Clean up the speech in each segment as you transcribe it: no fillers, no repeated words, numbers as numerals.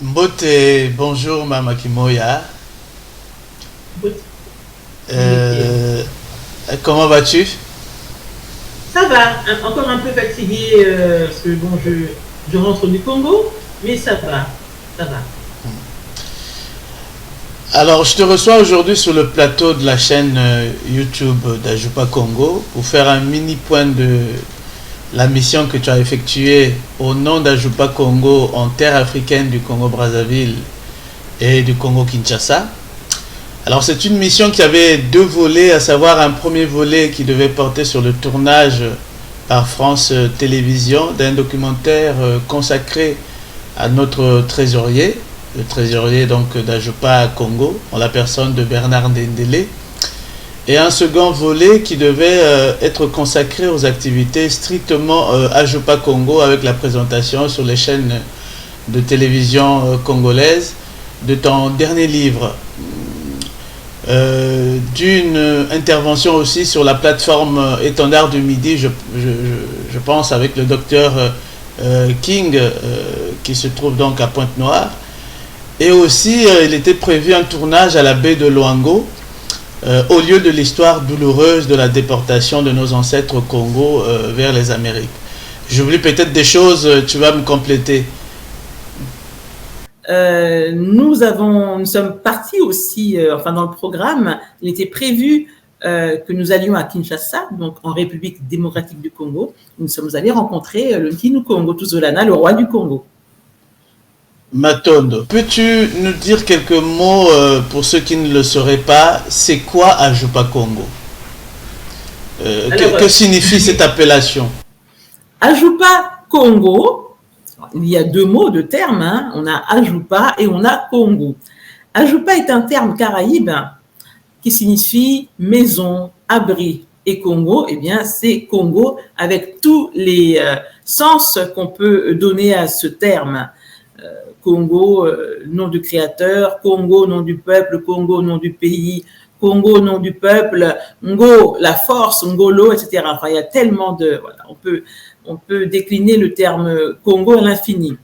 Mbote, bonjour Mama Kimoya. Euh, Comment vas-tu? Ça va, encore un peu fatigué parce que bon, je rentre du Congo, mais ça va. Alors, je te reçois aujourd'hui sur le plateau de la chaîne YouTube d'Ajupa Congo pour faire un mini point de la mission que tu as effectuée au nom d'Ajupa Congo en terre africaine du Congo-Brazzaville et du Congo-Kinshasa. Alors, c'est une mission qui avait deux volets, à savoir un premier volet qui devait porter sur le tournage par France Télévisions d'un documentaire consacré à notre trésorier, le trésorier donc d'Ajupa Congo, en la personne de Bernard Ndendele, et un second volet qui devait être consacré aux activités strictement Ajupa Congo avec la présentation sur les chaînes de télévision congolaises de ton dernier livre, d'une intervention aussi sur la plateforme Étendard du Midi, je pense avec le docteur King qui se trouve donc à Pointe-Noire. Et aussi, il était prévu un tournage à la baie de Loango, au lieu de l'histoire douloureuse de la déportation de nos ancêtres au Congo vers les Amériques. J'oublie peut-être des choses, tu vas me compléter. Nous sommes partis aussi, enfin dans le programme, il était prévu que nous allions à Kinshasa, donc en République démocratique du Congo. Nous sommes allés rencontrer le Kinu Congo Tuzolana, le roi du Congo. Matondo, peux-tu nous dire quelques mots pour ceux qui ne le sauraient pas? C'est quoi Ajupa Congo? Alors, Que signifie cette appellation? Ajupa Congo, il y a deux mots, deux termes, hein. On a Ajupa et on a Congo. Ajupa est un terme caraïbe qui signifie maison, abri. Et Congo, eh bien, c'est Congo avec tous les sens qu'on peut donner à ce terme. Congo, nom du créateur, Congo, nom du peuple, Congo, nom du pays, Congo, nom du peuple, Ngo, la force, Ngolo, etc. Enfin, il y a tellement de... Voilà, on peut décliner le terme Congo à l'infini.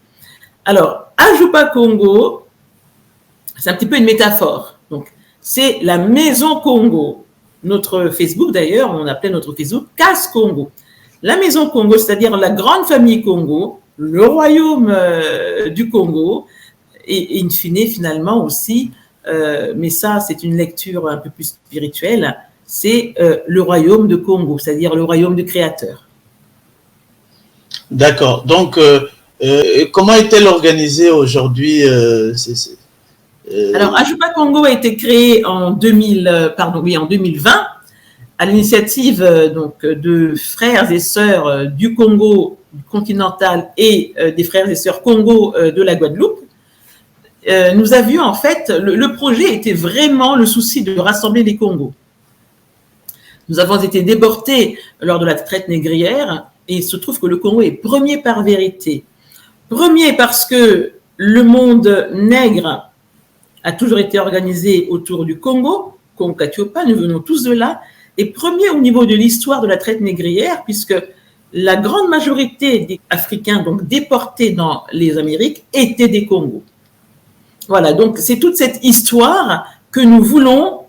Alors, Ajupa Congo, c'est un petit peu une métaphore. Donc, c'est la maison Congo. Notre Facebook, d'ailleurs, on appelait notre Facebook Casse Congo. La maison Congo, c'est-à-dire la grande famille Congo, le royaume du Congo, et in fine, finalement aussi, mais ça, c'est une lecture un peu plus spirituelle, c'est le royaume de Congo, c'est-à-dire le royaume du Créateur. D'accord. Donc, comment est-elle organisée aujourd'hui Alors, Ajupa Congo a été créé en 2020 à l'initiative donc de frères et sœurs du Congo continental et des frères et sœurs Congo de la Guadeloupe. Nous avions en fait, le projet était vraiment le souci de rassembler les Congos. Nous avons été déportés lors de la traite négrière et il se trouve que le Congo est premier par vérité. Premier parce que le monde nègre a toujours été organisé autour du Congo, Congo-Katiopa, nous venons tous de là, et premier au niveau de l'histoire de la traite négrière, puisque la grande majorité des Africains donc déportés dans les Amériques étaient des Congos. Voilà, donc c'est toute cette histoire que nous voulons,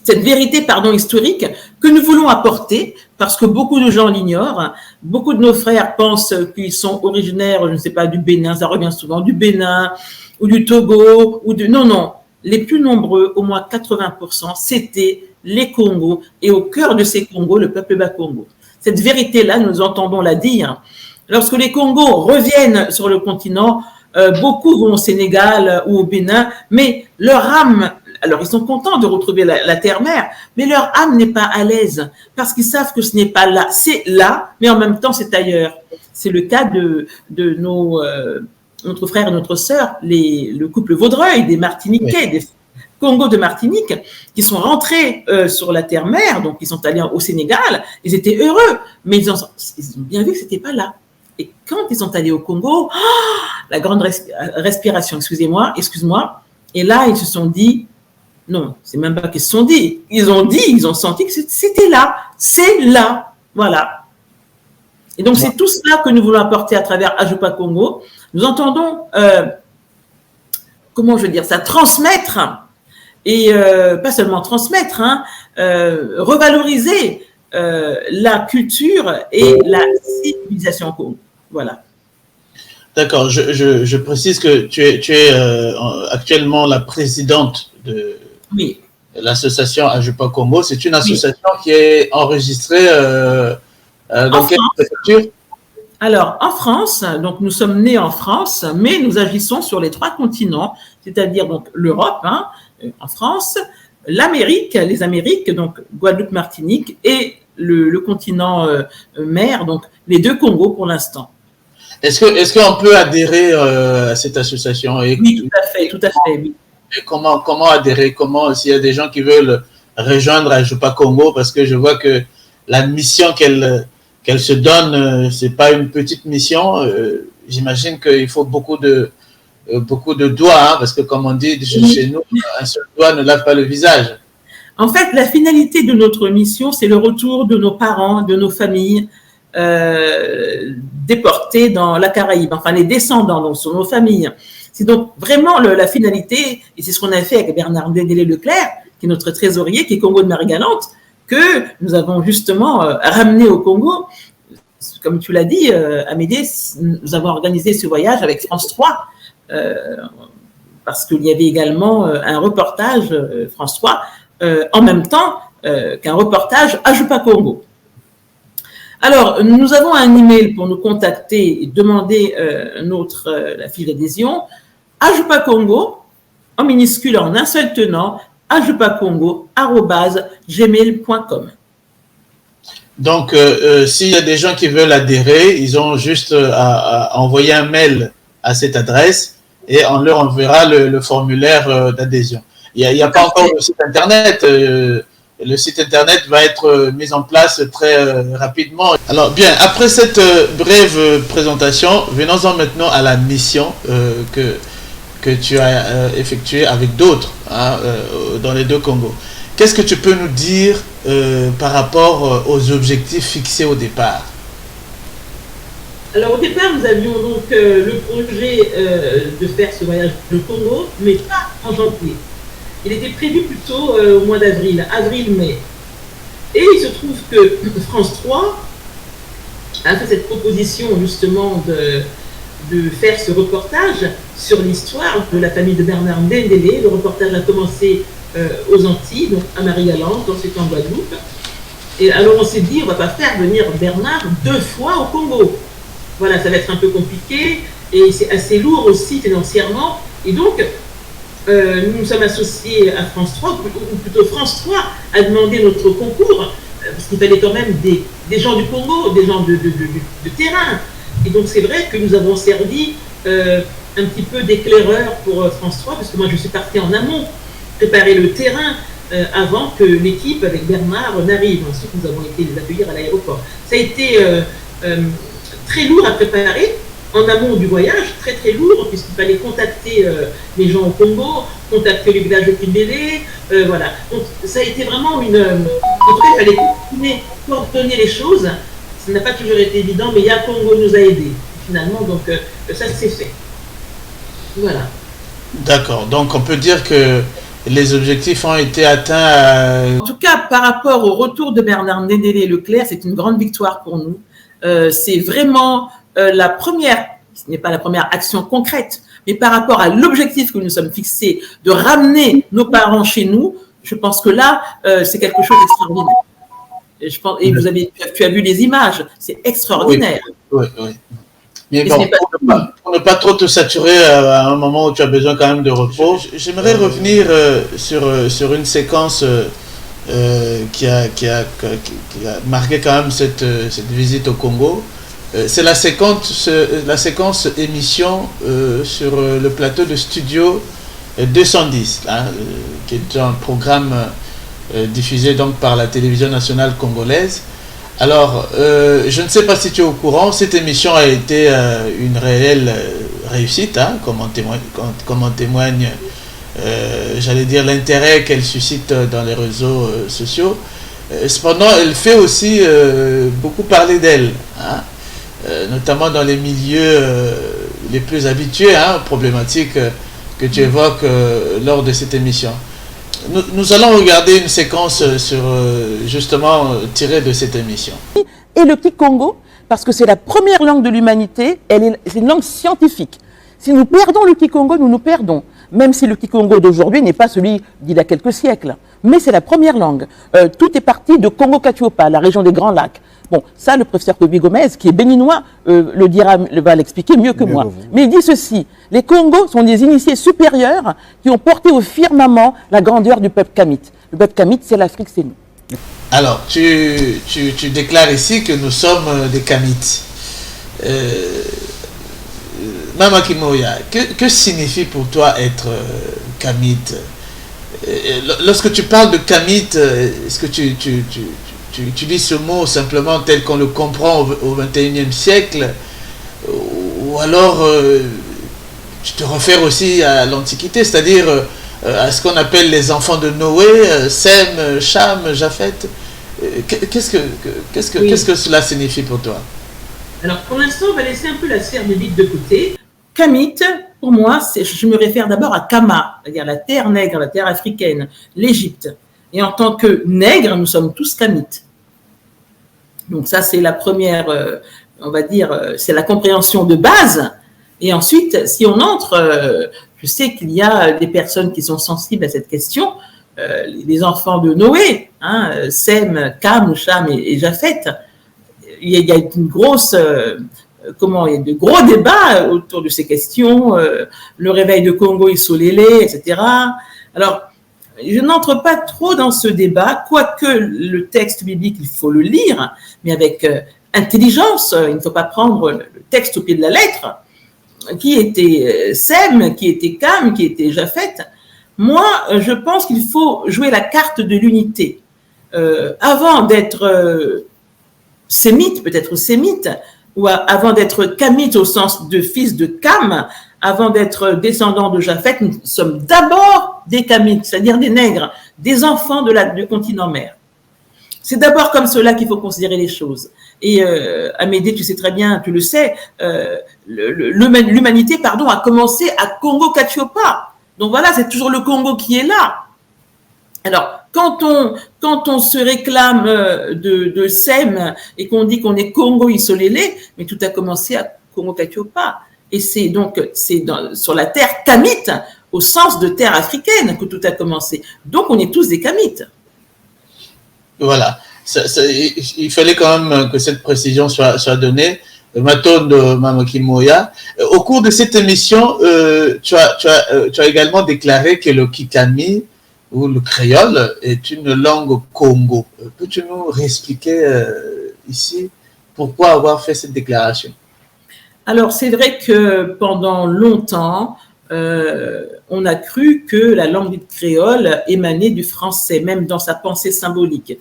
cette vérité historique que nous voulons apporter, parce que beaucoup de gens l'ignorent. Beaucoup de nos frères pensent qu'ils sont originaires, je ne sais pas, du Bénin, ça revient souvent, du Bénin ou du Togo, Non, non, les plus nombreux, au moins 80%, c'était les Congos, et au cœur de ces Congos, le peuple Bakongo. Cette vérité-là, nous entendons la dire. Lorsque les Congos reviennent sur le continent, beaucoup vont au Sénégal ou au Bénin, mais leur âme, alors ils sont contents de retrouver la terre-mère, mais leur âme n'est pas à l'aise, parce qu'ils savent que ce n'est pas là, c'est là, mais en même temps c'est ailleurs. C'est le cas de notre frère et notre sœur, le couple Vaudreuil, des Martiniquais, des Congo de Martinique, qui sont rentrés sur la terre-mère, donc ils sont allés au Sénégal, ils étaient heureux, mais ils ont bien vu que ce n'était pas là. Et quand ils sont allés au Congo, la grande respiration, excuse-moi, et là ils se sont dit, non, c'est même pas qu'ils se sont dit, ils ont senti que c'était là, c'est là, voilà. Et donc c'est tout cela que nous voulons apporter à travers Ajupa Congo. Nous entendons comment je veux dire ça, transmettre, et pas seulement transmettre, revaloriser la culture et la civilisation Congo. Voilà. D'accord, je précise que tu es actuellement la présidente de l'association Ajupa Congo. C'est une association qui est enregistrée dans quelle préfecture? Alors, en France, donc nous sommes nés en France, mais nous agissons sur les 3 continents, c'est-à-dire donc l'Europe, en France, l'Amérique, les Amériques, donc Guadeloupe, Martinique, et le continent mère, donc les 2 Congos pour l'instant. Est-ce qu'on peut adhérer à cette association? Oui, tout à fait, oui. Et comment adhérer? Comment, s'il y a des gens qui veulent rejoindre Ajupa Congo, parce que je vois que la mission qu'elle se donne, c'est pas une petite mission. J'imagine qu'il faut beaucoup de doigts, parce que comme on dit chez nous, un seul doigt ne lave pas le visage. En fait, la finalité de notre mission, c'est le retour de nos parents, de nos familles déportés dans la Caraïbe, enfin les descendants, donc sur nos familles. C'est donc vraiment la finalité, et c'est ce qu'on a fait avec Bernard Ndendele-Leclerc, qui est notre trésorier, qui est Congo de Marie-Galante, que nous avons justement ramené au Congo. Comme tu l'as dit, Amédée, nous avons organisé ce voyage avec France 3, parce qu'il y avait également un reportage France 3 en même temps qu'un reportage Ajupa Congo. Alors, nous avons un email pour nous contacter et demander la fiche d'adhésion. Ajupa Congo, en minuscule, en un seul tenant, ajupacongo@gmail.com. Donc, s'il y a des gens qui veulent adhérer, ils ont juste à envoyer un mail à cette adresse et on leur enverra le formulaire d'adhésion. Il n'y a pas encore le site internet. Le site internet va être mis en place très rapidement. Alors bien, après cette brève présentation, venons-en maintenant à la mission que tu as effectuée avec d'autres dans les 2 Congos. Qu'est-ce que tu peux nous dire par rapport aux objectifs fixés au départ? Alors au départ, nous avions donc le projet de faire ce voyage au Congo, mais pas en janvier. Il était prévu plutôt au mois d'avril, avril-mai. Et il se trouve que France 3 a fait cette proposition justement de faire ce reportage sur l'histoire de la famille de Bernard Ndendele. Le reportage a commencé aux Antilles, donc à Marie-Galante, ensuite en Guadeloupe. Et alors on s'est dit, on ne va pas faire venir Bernard 2 fois au Congo. Voilà, ça va être un peu compliqué et c'est assez lourd aussi financièrement. Et donc, nous nous sommes associés à France 3, ou plutôt France 3 a demandé notre concours, parce qu'il fallait quand même des gens du Congo, des gens de terrain. Et donc c'est vrai que nous avons servi un petit peu d'éclaireur pour France 3, parce que moi je suis partie en amont, préparer le terrain avant que l'équipe avec Bernard n'arrive. Ensuite nous avons été les accueillir à l'aéroport. Ça a été très lourd à préparer, en amont du voyage, très très lourd, puisqu'il fallait contacter les gens au Congo, contacter les villages de Kimbélé, voilà. Donc ça a été vraiment en tout cas, il fallait coordonner les choses. Ça n'a pas toujours été évident, mais Ya Congo nous a aidés, finalement, donc ça s'est fait. Voilà. D'accord, donc on peut dire que les objectifs ont été atteints. En tout cas, par rapport au retour de Bernard Ndendele-Leclerc, c'est une grande victoire pour nous. C'est vraiment la première, ce n'est pas la première action concrète, mais par rapport à l'objectif que nous sommes fixés de ramener nos parents chez nous, je pense que là, c'est quelque chose d'extraordinaire. Et tu as vu les images, c'est extraordinaire. Oui. Mais bon, pour ne pas trop te saturer à un moment où tu as besoin quand même de repos, j'aimerais revenir sur une séquence qui a marqué quand même cette visite au Congo. C'est la séquence émission sur le plateau de Studio 210, qui est un programme diffusé donc par la télévision nationale congolaise. Alors, je ne sais pas si tu es au courant, cette émission a été une réelle réussite, comme en témoigne, j'allais dire, l'intérêt qu'elle suscite dans les réseaux sociaux. Cependant, elle fait aussi beaucoup parler d'elle, notamment dans les milieux les plus habitués, problématiques que tu évoques lors de cette émission. Nous allons regarder une séquence sur, justement tirée de cette émission. Et le Kikongo, parce que c'est la première langue de l'humanité, c'est une langue scientifique. Si nous perdons le Kikongo, nous nous perdons. Même si le Kikongo d'aujourd'hui n'est pas celui d'il y a quelques siècles. Mais c'est la première langue. Tout est parti de Congo-Katiopa, la région des Grands Lacs. Bon, ça, le professeur Kobi Gomez, qui est béninois, va l'expliquer mieux que moi. Mais il dit ceci: les Congos sont des initiés supérieurs qui ont porté au firmament la grandeur du peuple kamite. Le peuple kamite, c'est l'Afrique, c'est nous. Alors, tu déclares ici que nous sommes des Kamites. Mama Kimoya, que signifie pour toi être Kamite? Lorsque tu parles de Kamite, est-ce que tu utilises ce mot simplement tel qu'on le comprend au XXIe siècle, ou alors tu te réfères aussi à l'Antiquité, c'est-à-dire à ce qu'on appelle les enfants de Noé, Sem, Cham, Japheth? Qu'est-ce que cela signifie pour toi? Alors, pour l'instant, on va laisser un peu la sphère biblique de côté. Kamite, pour moi, je me réfère d'abord à Kama, c'est-à-dire la terre nègre, la terre africaine, l'Égypte. Et en tant que nègres, nous sommes tous Kamites. Donc ça, c'est la première, on va dire, c'est la compréhension de base. Et ensuite, si on entre, je sais qu'il y a des personnes qui sont sensibles à cette question, les enfants de Noé, hein, Sem, Cam, Cham et Japheth. Il y a une grosse... il y a de gros débats autour de ces questions, le réveil de Congo Isolélé, etc. Alors, je n'entre pas trop dans ce débat, quoique le texte biblique, il faut le lire, mais avec intelligence. Il ne faut pas prendre le texte au pied de la lettre. Qui était Sem, qui était Cam, qui était Japheth. Moi, je pense qu'il faut jouer la carte de l'unité. Avant d'être sémite, peut-être sémite, ou avant d'être kamite au sens de fils de Cam, avant d'être descendant de Japheth, nous sommes d'abord des kamites, c'est-à-dire des nègres, des enfants du continent mère. C'est d'abord comme cela qu'il faut considérer les choses. Et Amédée, tu sais très bien, tu le sais, l'humanité, a commencé à Congo-Katiopa. Donc voilà, c'est toujours le Congo qui est là. Alors, quand on se réclame de Sem et qu'on dit qu'on est Congo Isolélé, mais tout a commencé à Congo-Katiopa. Et c'est sur la terre kamite, au sens de terre africaine, que tout a commencé. Donc, on est tous des kamites. Voilà. Il fallait quand même que cette précision soit donnée. Matondo Mamakimoya. Au cours de cette émission, tu as également déclaré que le Kikami, ou le créole, est une langue Congo. Peux-tu nous réexpliquer ici pourquoi avoir fait cette déclaration? Alors, c'est vrai que pendant longtemps, on a cru que la langue dite créole émanait du français, même dans sa pensée symbolique.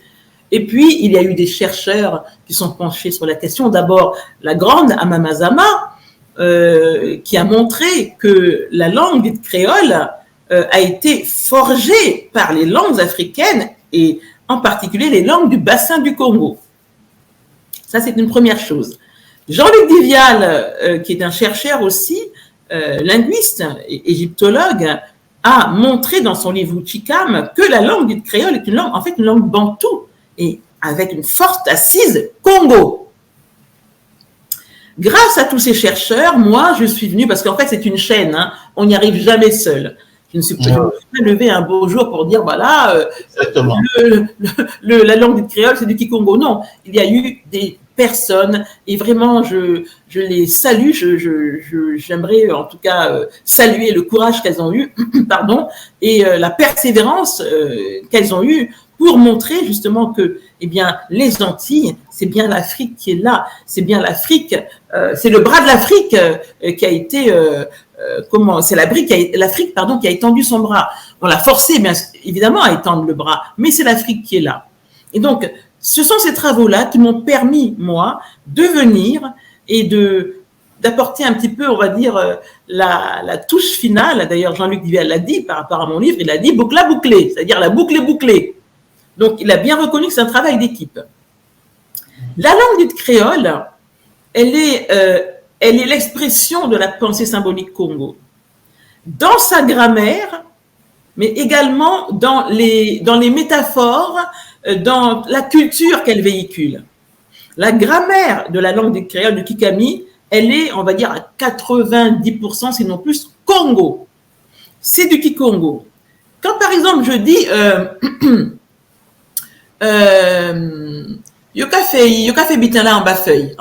Et puis, il y a eu des chercheurs qui sont penchés sur la question. D'abord, la grande Amamazama, qui a montré que la langue dite créole a été forgée par les langues africaines et en particulier les langues du bassin du Congo. Ça, c'est une première chose. Jean-Luc Divial, qui est un chercheur aussi, linguiste et égyptologue, a montré dans son livre Uchikam que la langue dite créole est une langue bantoue et avec une forte assise Congo. Grâce à tous ces chercheurs, moi, je suis venue, parce qu'en fait, c'est une chaîne, hein, on n'y arrive jamais seul. Je ne suis pas levé un beau jour pour dire, voilà, la langue dite créole, c'est du Kikongo. Non, il y a eu des personnes, et vraiment, je les salue, j'aimerais en tout cas saluer le courage qu'elles ont eu, pardon, et la persévérance qu'elles ont eue pour montrer justement que, eh bien, les Antilles, c'est bien l'Afrique qui est là, c'est bien l'Afrique, c'est le bras de l'Afrique qui a été, c'est l'Afrique, qui a étendu son bras. On l'a forcé, bien évidemment, à étendre le bras, mais c'est l'Afrique qui est là. Et donc, ce sont ces travaux-là qui m'ont permis, moi, de venir et d'apporter un petit peu, on va dire, la touche finale. D'ailleurs, Jean-Luc Divial l'a dit par rapport à mon livre, il a dit boucle à boucler, c'est-à-dire la boucle est bouclée. Donc, il a bien reconnu que c'est un travail d'équipe. La langue dite créole, elle est l'expression de la pensée symbolique Congo. dans sa grammaire, mais également dans les métaphores, dans la culture qu'elle véhicule. La grammaire de la langue des créoles du Kikami, elle est, on va dire, à 90%, sinon plus, Congo. C'est du Kikongo. Quand, par exemple, je dis Yoka fait bitin en bas feuille.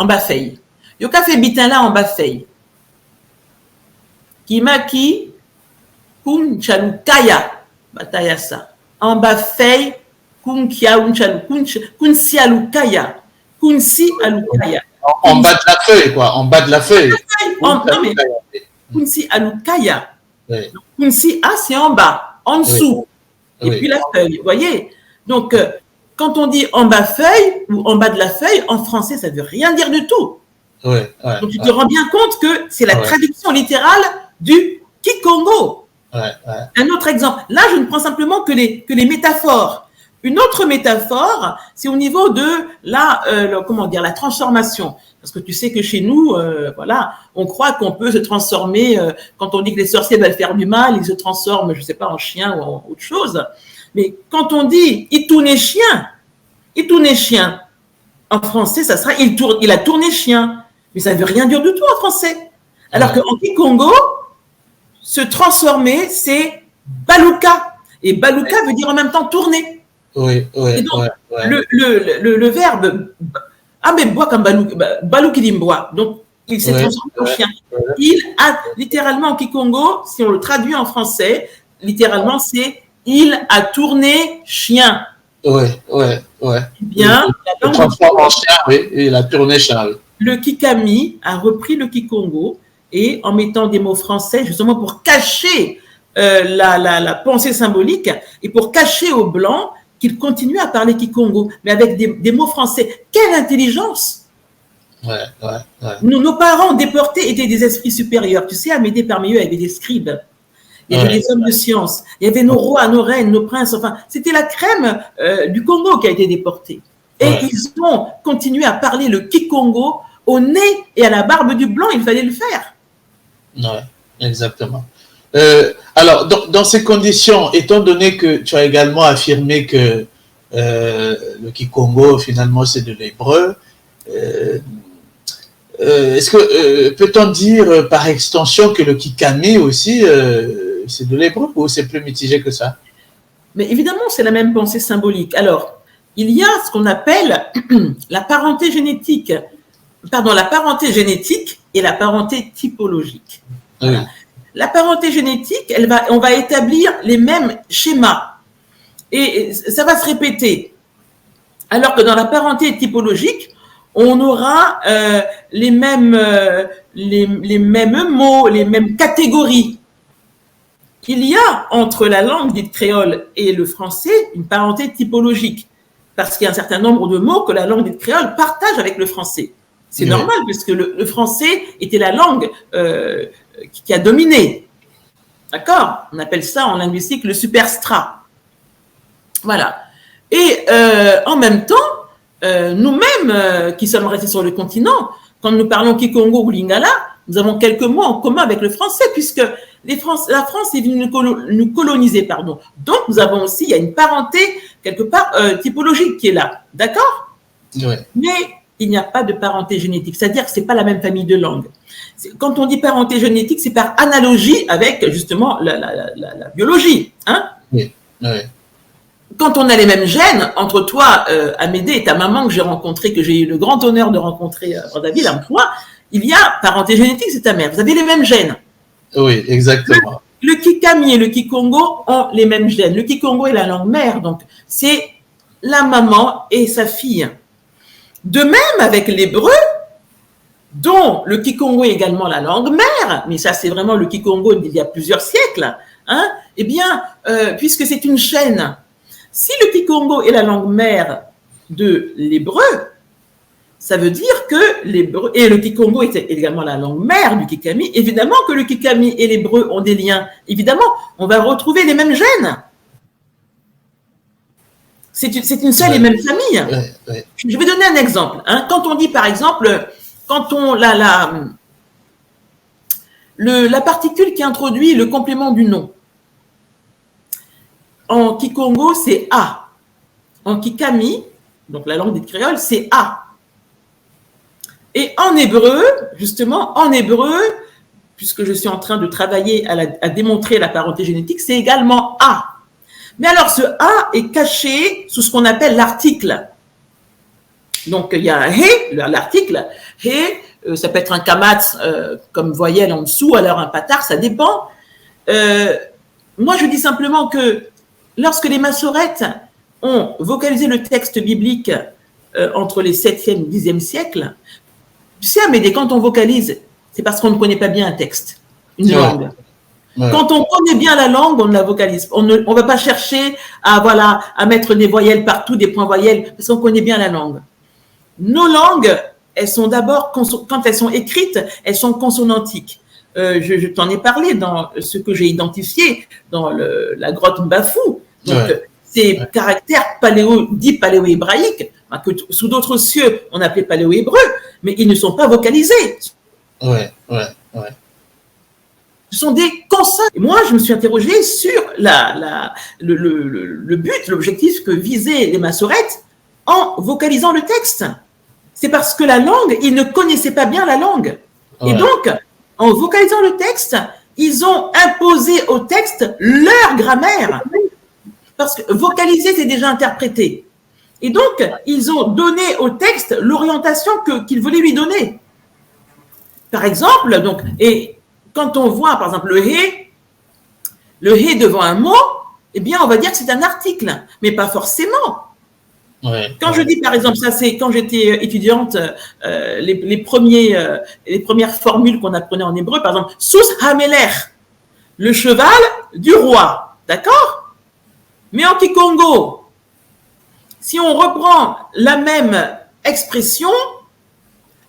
Yoka fait bitin là en bas feuille. Kimaki kun chalukaya bataya sa. En bas feuille kun kia un chalu kun si alukaya. Kun si alukaya. En bas de la feuille, quoi. En bas de la feuille. Non, mais kun si alukaya. Kun si a, c'est en bas, en dessous. Et puis la feuille, vous voyez. Donc, quand on dit en bas feuille ou en bas de la feuille, en français, ça ne veut rien dire du tout. Donc, tu te rends bien compte que c'est la traduction littérale du Kikongo. Un autre exemple. Là, je ne prends simplement que les métaphores. Une autre métaphore, c'est au niveau de la transformation. Parce que tu sais que chez nous, voilà, on croit qu'on peut se transformer. Quand on dit que les sorciers veulent faire du mal, ils se transforment, je ne sais pas, en chien ou en autre chose. Mais quand on dit il tournait chien, en français, ça sera il a tourné chien. Mais ça ne veut rien dire du tout en français. Alors qu'en Kikongo, se transformer, c'est baluka. Et baluka veut dire en même temps tourner. Et donc, le verbe bois comme balukilimbois. Donc, il s'est transformé en chien. Il a littéralement en Kikongo, si on le traduit en français, littéralement, c'est il a tourné chien. Bien, il transforme en chien, il a tourné chien. Le Kikami a repris le Kikongo et en mettant des mots français, justement pour cacher la pensée symbolique et pour cacher aux Blancs qu'il continue à parler Kikongo, mais avec des mots français. Quelle intelligence! Nos parents déportés étaient des esprits supérieurs. Tu sais, Amédée, parmi eux, il y avait des scribes. Il y avait des hommes de science. Il y avait nos rois, nos reines, nos princes. Enfin, c'était la crème du Congo qui a été déportée. Et ils ont continué à parler le Kikongo au nez et à la barbe du blanc. Il fallait le faire. Exactement. Alors, dans ces conditions, étant donné que tu as également affirmé que le Kikongo, finalement, c'est de l'hébreu, est-ce que peut-on dire par extension que le Kikami aussi, c'est de l'hébreu ou c'est plus mitigé que ça? Mais évidemment, c'est la même pensée symbolique. Alors, il y a ce qu'on appelle la parenté génétique. Pardon, la parenté génétique et la parenté typologique. Voilà. La parenté génétique, on va établir les mêmes schémas. Et ça va se répéter. Alors que dans la parenté typologique, on aura les mêmes mots, les mêmes catégories. Il y a entre la langue dite créole et le français une parenté typologique, parce qu'il y a un certain nombre de mots que la langue dite créole partage avec le français. C'est normal, puisque le français était la langue qui a dominé. D'accord? On appelle ça en linguistique le superstrat. Voilà. Et en même temps, nous-mêmes qui sommes restés sur le continent, quand nous parlons Kikongo ou Lingala, nous avons quelques mots en commun avec le français, puisque la France est venue nous coloniser, pardon. Donc, nous avons aussi, il y a une parenté, quelque part, typologique qui est là. D'accord? Mais il n'y a pas de parenté génétique, c'est-à-dire que ce n'est pas la même famille de langues. Quand on dit parenté génétique, c'est par analogie avec, justement, la biologie. Hein? Quand on a les mêmes gènes, entre toi, Amédée, et ta maman que j'ai rencontrée, que j'ai eu le grand honneur de rencontrer à David, à toi, il y a parenté génétique, c'est ta mère. Vous avez les mêmes gènes. Oui, exactement. Le Kikami et le Kikongo ont les mêmes gènes. Le Kikongo est la langue mère, donc c'est la maman et sa fille. De même avec l'hébreu, dont le Kikongo est également la langue mère, mais ça c'est vraiment le Kikongo d'il y a plusieurs siècles, hein, eh bien, puisque c'est une chaîne, si le Kikongo est la langue mère de l'hébreu, ça veut dire que l'hébreu, et le Kikongo est également la langue mère du Kikami, évidemment que le Kikami et l'hébreu ont des liens, évidemment, on va retrouver les mêmes gènes. C'est une seule et même famille. Je vais donner un exemple. Hein. Quand on dit, par exemple, quand on la particule qui introduit le complément du nom. En Kikongo, c'est A. En Kikami, donc la langue des créoles, c'est A. Et en hébreu, justement, en hébreu, puisque je suis en train de travailler à démontrer la parenté génétique, c'est également A. Mais alors, ce A est caché sous ce qu'on appelle l'article. Donc, il y a un He, l'article. He, ça peut être un kamatz comme voyelle en dessous, alors un patar, ça dépend. Moi, je dis simplement que lorsque les massorettes ont vocalisé le texte biblique entre les 7e et 10e siècles, tu sais, Amédée, quand on vocalise, c'est parce qu'on ne connaît pas bien un texte, une langue. Ouais. Quand on connaît bien la langue, on ne la vocalise. On ne va pas chercher à mettre des voyelles partout, des points voyelles, parce qu'on connaît bien la langue. Nos langues, elles sont d'abord, quand elles sont écrites, elles sont consonantiques. Je t'en ai parlé dans ce que j'ai identifié dans la grotte Mbafou. Donc, ces caractères dits paléo-hébraïques, que sous d'autres cieux, on appelait paléo-hébreux, mais ils ne sont pas vocalisés. Ce sont des consonnes. Et moi, je me suis interrogée sur le but, l'objectif que visaient les massorettes en vocalisant le texte. C'est parce que la langue, ils ne connaissaient pas bien la langue. Et donc, en vocalisant le texte, ils ont imposé au texte leur grammaire. Parce que vocaliser, c'est déjà interpréter. Et donc, ils ont donné au texte l'orientation qu'ils voulaient lui donner. Par exemple, donc, et quand on voit, par exemple, le he devant un mot, eh bien, on va dire que c'est un article, mais pas forcément. Quand je dis, par exemple, ça, c'est quand j'étais étudiante, les premières formules qu'on apprenait en hébreu, par exemple, Sous Hameler, le cheval du roi, d'accord? Mais en Kikongo, si on reprend la même expression,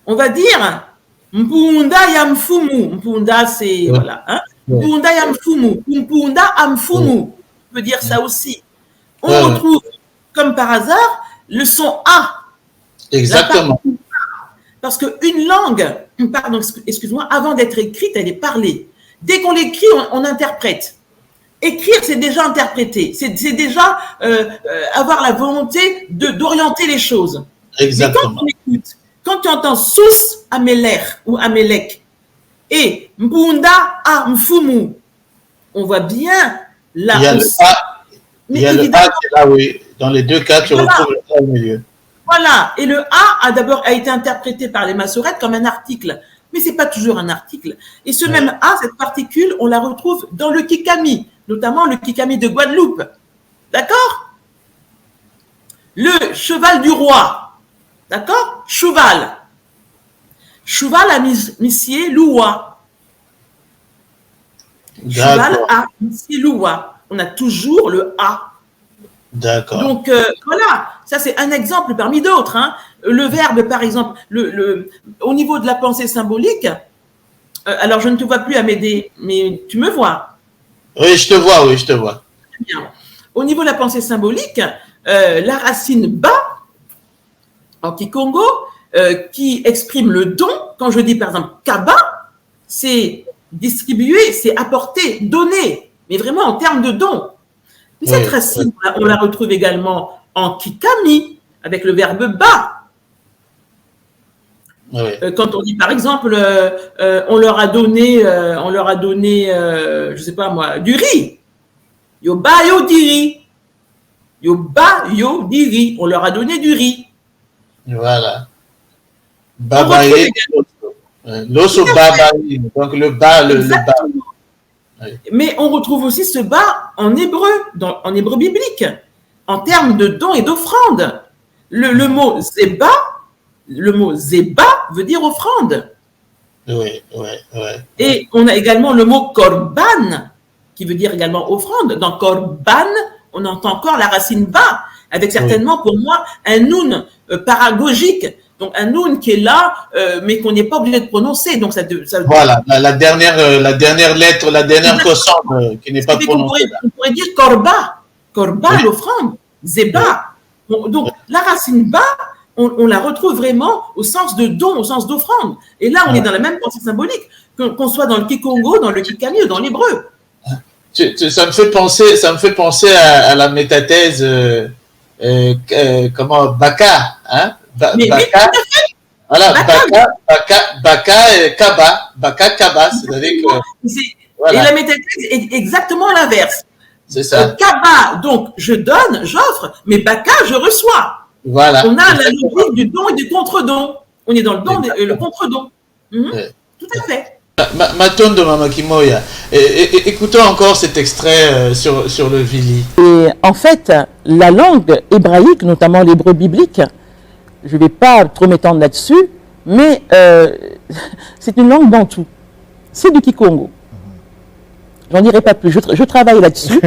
on va dire Mpunda yamfumu. Mpunda, c'est voilà. Hein? Mpunda yamfumu. Mpunda amfumu. On peut dire ça aussi. On retrouve, comme par hasard, le son A. Exactement. Parce qu'une langue, pardon, excuse-moi, avant d'être écrite, elle est parlée. Dès qu'on l'écrit, on interprète. Écrire, c'est déjà interpréter. C'est déjà avoir la volonté d'orienter les choses. Exactement. Mais quand on écoute, quand tu entends Sous Ameler ou Amelek et Mpunda a Mfumu, on voit bien là. Il y a le A qui est là, oui. Dans les deux cas, tu retrouves le A au milieu. Voilà. Et le A a été interprété par les massorettes comme un article. Mais ce n'est pas toujours un article. Et ce même A, cette particule, on la retrouve dans le Kikami, notamment le Kikami de Guadeloupe. D'accord? Le cheval du roi. D'accord? Cheval. Cheval à Missier Loua. Cheval à Missier Loua. On a toujours le A. D'accord. Donc, voilà. Ça, c'est un exemple parmi d'autres. Hein. Le verbe, par exemple, au niveau de la pensée symbolique, alors je ne te vois plus, Amédée, mais tu me vois. Oui, je te vois, oui, je te vois. Bien. Au niveau de la pensée symbolique, la racine ba, en Kikongo, qui exprime le don, quand je dis par exemple kaba, c'est distribuer, c'est apporter, donner, mais vraiment en termes de don. Et cette racine, on la retrouve également en Kikami, avec le verbe ba. Quand on dit par exemple, on leur a donné, je sais pas moi, du riz. Yo ba yo diri. Yo ba yo diri. On leur a donné du riz. Voilà. Babaye. L'osso babaye. Donc le ba, le ba. Mais on retrouve aussi ce ba en hébreu, en hébreu biblique, en termes de dons et d'offrandes. Le mot zeba, veut dire offrande. Oui. Et on a également le mot korban, qui veut dire également offrande. Dans korban, on entend encore la racine ba, avec certainement pour moi un noun paragogique. Donc un noun qui est là, mais qu'on n'est pas obligé de prononcer. Donc ça voilà, la dernière lettre, la dernière consonne qui n'est pas prononcée. On pourrait dire korba, l'offrande, zeba. Donc la racine ba on la retrouve vraiment au sens de don, au sens d'offrande. Et là, on est dans la même pensée symbolique, qu'on soit dans le Kikongo, dans le Kikami ou dans l'hébreu. Ça me fait penser à la métathèse, comment, Baka, hein? Mais Baka, oui, tout à fait. voilà, Baka et Kaba, c'est-à-dire que, voilà. Et la métathèse est exactement l'inverse. C'est ça. Kaba, donc je donne, j'offre, mais Baka, je reçois. Voilà. On a la logique du don et du contre-don. On est dans le don et le contre-don. Tout à fait. Matondo Mama Kimoya, écoutons encore cet extrait sur le Vili. Et en fait, la langue hébraïque, notamment l'hébreu biblique, je ne vais pas trop m'étendre là-dessus, mais c'est une langue bantoue. C'est du Kikongo. J'en dirai pas plus. Je travaille là-dessus.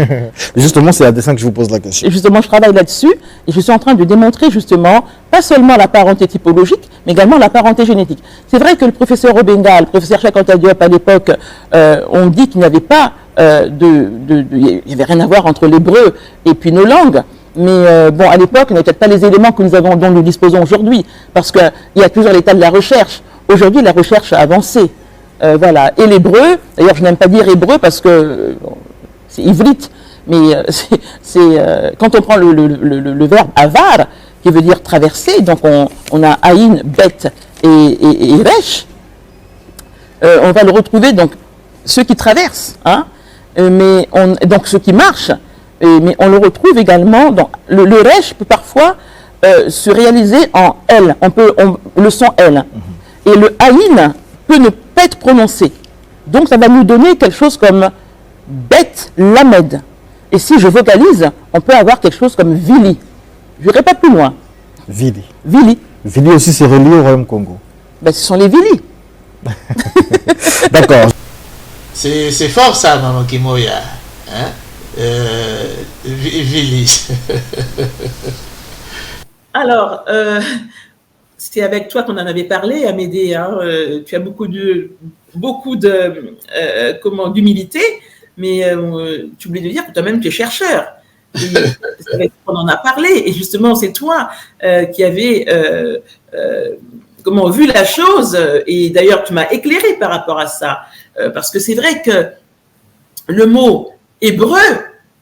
Justement, c'est à dessein que je vous pose la question. Et justement, je travaille là-dessus et je suis en train de démontrer justement, pas seulement la parenté typologique, mais également la parenté génétique. C'est vrai que le professeur Obenga, le professeur Chakanta Diop à l'époque, ont dit qu'il n'y avait pas il n'y avait rien à voir entre l'hébreu et puis nos langues. Mais bon, à l'époque, il n'y avait peut-être pas les éléments que nous avons, dont nous disposons aujourd'hui, parce qu'il y a toujours l'état de la recherche. Aujourd'hui, la recherche a avancé. Voilà. Et l'hébreu, d'ailleurs, je n'aime pas dire hébreu parce que c'est ivrite, mais quand on prend le verbe avar, qui veut dire traverser, donc on a aïn, bet et resh, on va le retrouver, donc ceux qui traversent, hein, donc ceux qui marchent, mais on le retrouve également dans le resh peut parfois se réaliser en L, le son L, et le aïn peut ne pas être prononcé. Donc ça va nous donner quelque chose comme Bet Lamed. Et si je vocalise, on peut avoir quelque chose comme Vili. Je n'irai pas plus loin. Vili. Vili. Vili aussi, c'est relié au Royaume Congo. Ben, ce sont les Vili. D'accord. C'est fort ça, Maman Kimoya. Hein? Vili. Alors, c'est avec toi qu'on en avait parlé, Amédée. Hein, tu as beaucoup d'humilité, mais tu oublies de dire que toi-même tu es chercheur. C'est avec toi qu'on en a parlé, et justement c'est toi qui avais vu la chose, et d'ailleurs tu m'as éclairé par rapport à ça, parce que c'est vrai que le mot hébreu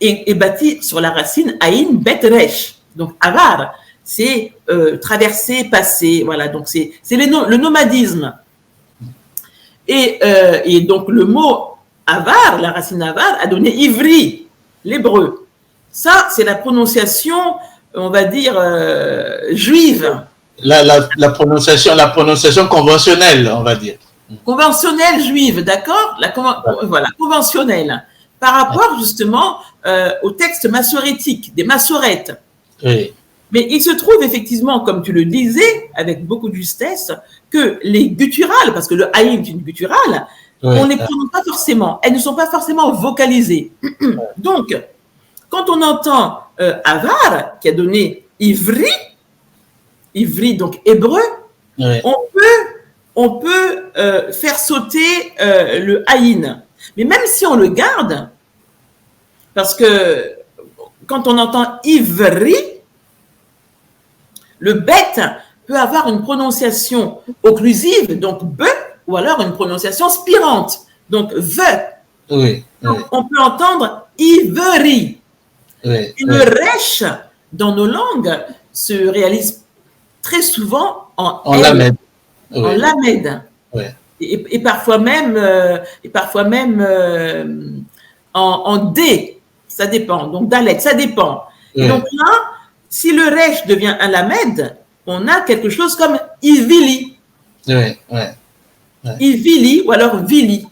est bâti sur la racine aïn bet resh, donc avar. C'est traverser, passer, voilà, donc c'est le nomadisme. Et donc le mot avar, la racine avar, a donné ivri, l'hébreu. Ça, c'est la prononciation, on va dire, juive. La prononciation conventionnelle, on va dire. Conventionnelle juive, d'accord? Voilà, conventionnelle. Par rapport justement au texte massorétique, des massorètes. Oui. Mais il se trouve effectivement, comme tu le disais, avec beaucoup de justesse, que les gutturales, parce que le haïm est une gutturale, on ne les prononce pas forcément, elles ne sont pas forcément vocalisées. Donc, quand on entend avar, qui a donné ivri, donc hébreu, on peut faire sauter le haïn. Mais même si on le garde, parce que quand on entend ivri, le bet peut avoir une prononciation occlusive, donc be, ou alors une prononciation spirante, donc ve. Oui. Donc, on peut entendre iveri. Oui. Et le resh, dans nos langues, se réalise très souvent en lamed. En lamed. Oui. Et parfois même, en D, ça dépend. Donc dalet, ça dépend. Oui. Et donc là, si le resh devient un lamed, on a quelque chose comme ivili. Oui. Ivili ou alors vili.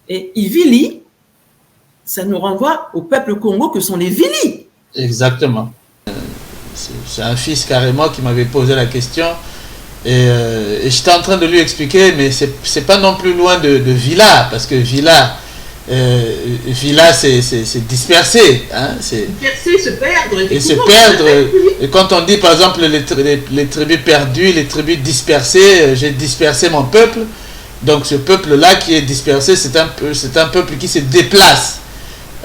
Et ivili, ça nous renvoie au peuple Congo que sont les Vili. Exactement. C'est un fils carrément qui m'avait posé la question et j'étais en train de lui expliquer, mais c'est pas non plus loin de Villa, parce que Villa c'est disperser, hein, disperser, se perdre, et se perdre. Et quand on dit par exemple les tribus perdues, les tribus dispersées, j'ai dispersé mon peuple. Donc ce peuple-là qui est dispersé, c'est un peuple qui se déplace.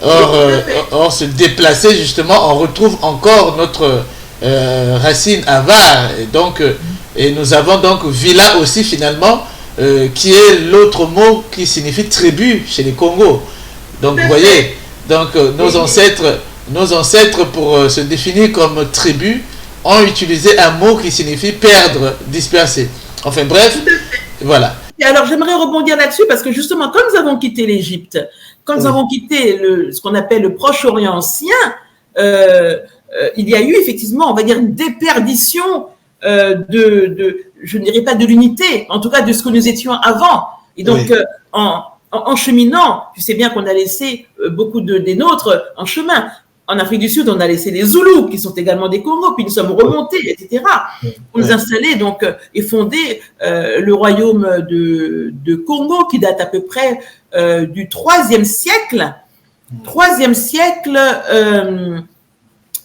Or se déplacer justement, on retrouve encore racine Avar. Et donc, et nous avons donc Vila aussi finalement, qui est l'autre mot qui signifie tribu chez les Congos. Donc vous voyez, donc nos ancêtres pour se définir comme tribu ont utilisé un mot qui signifie perdre, disperser. Enfin bref, voilà. Et alors j'aimerais rebondir là-dessus parce que justement, quand nous avons quitté l'Égypte, quand nous avons quitté ce qu'on appelle le Proche-Orient ancien, il y a eu effectivement, on va dire, une déperdition je ne dirais pas de l'unité, en tout cas de ce que nous étions avant. Et donc, en cheminant, tu sais bien qu'on a laissé beaucoup des nôtres en chemin. En Afrique du Sud, on a laissé les Zoulous, qui sont également des Congos, puis nous sommes remontés, etc., pour nous installer donc, et fonder le royaume de Congo, qui date à peu près du IIIe siècle,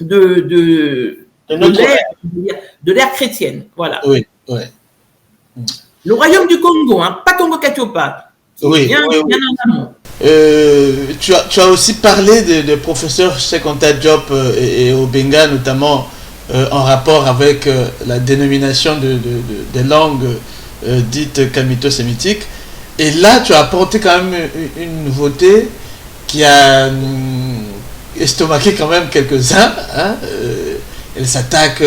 de l'ère chrétienne. Voilà. Oui, oui. Le royaume du Congo, hein, pas Congo-Katiopa. Oui, bien en amont. Tu as aussi parlé de professeur Cheikh Anta Diop et Obenga, notamment en rapport avec la dénomination des langues dites kamito-sémitiques. Et là, tu as apporté quand même une nouveauté qui a estomaqué quand même quelques-uns. Hein, elle s'attaque.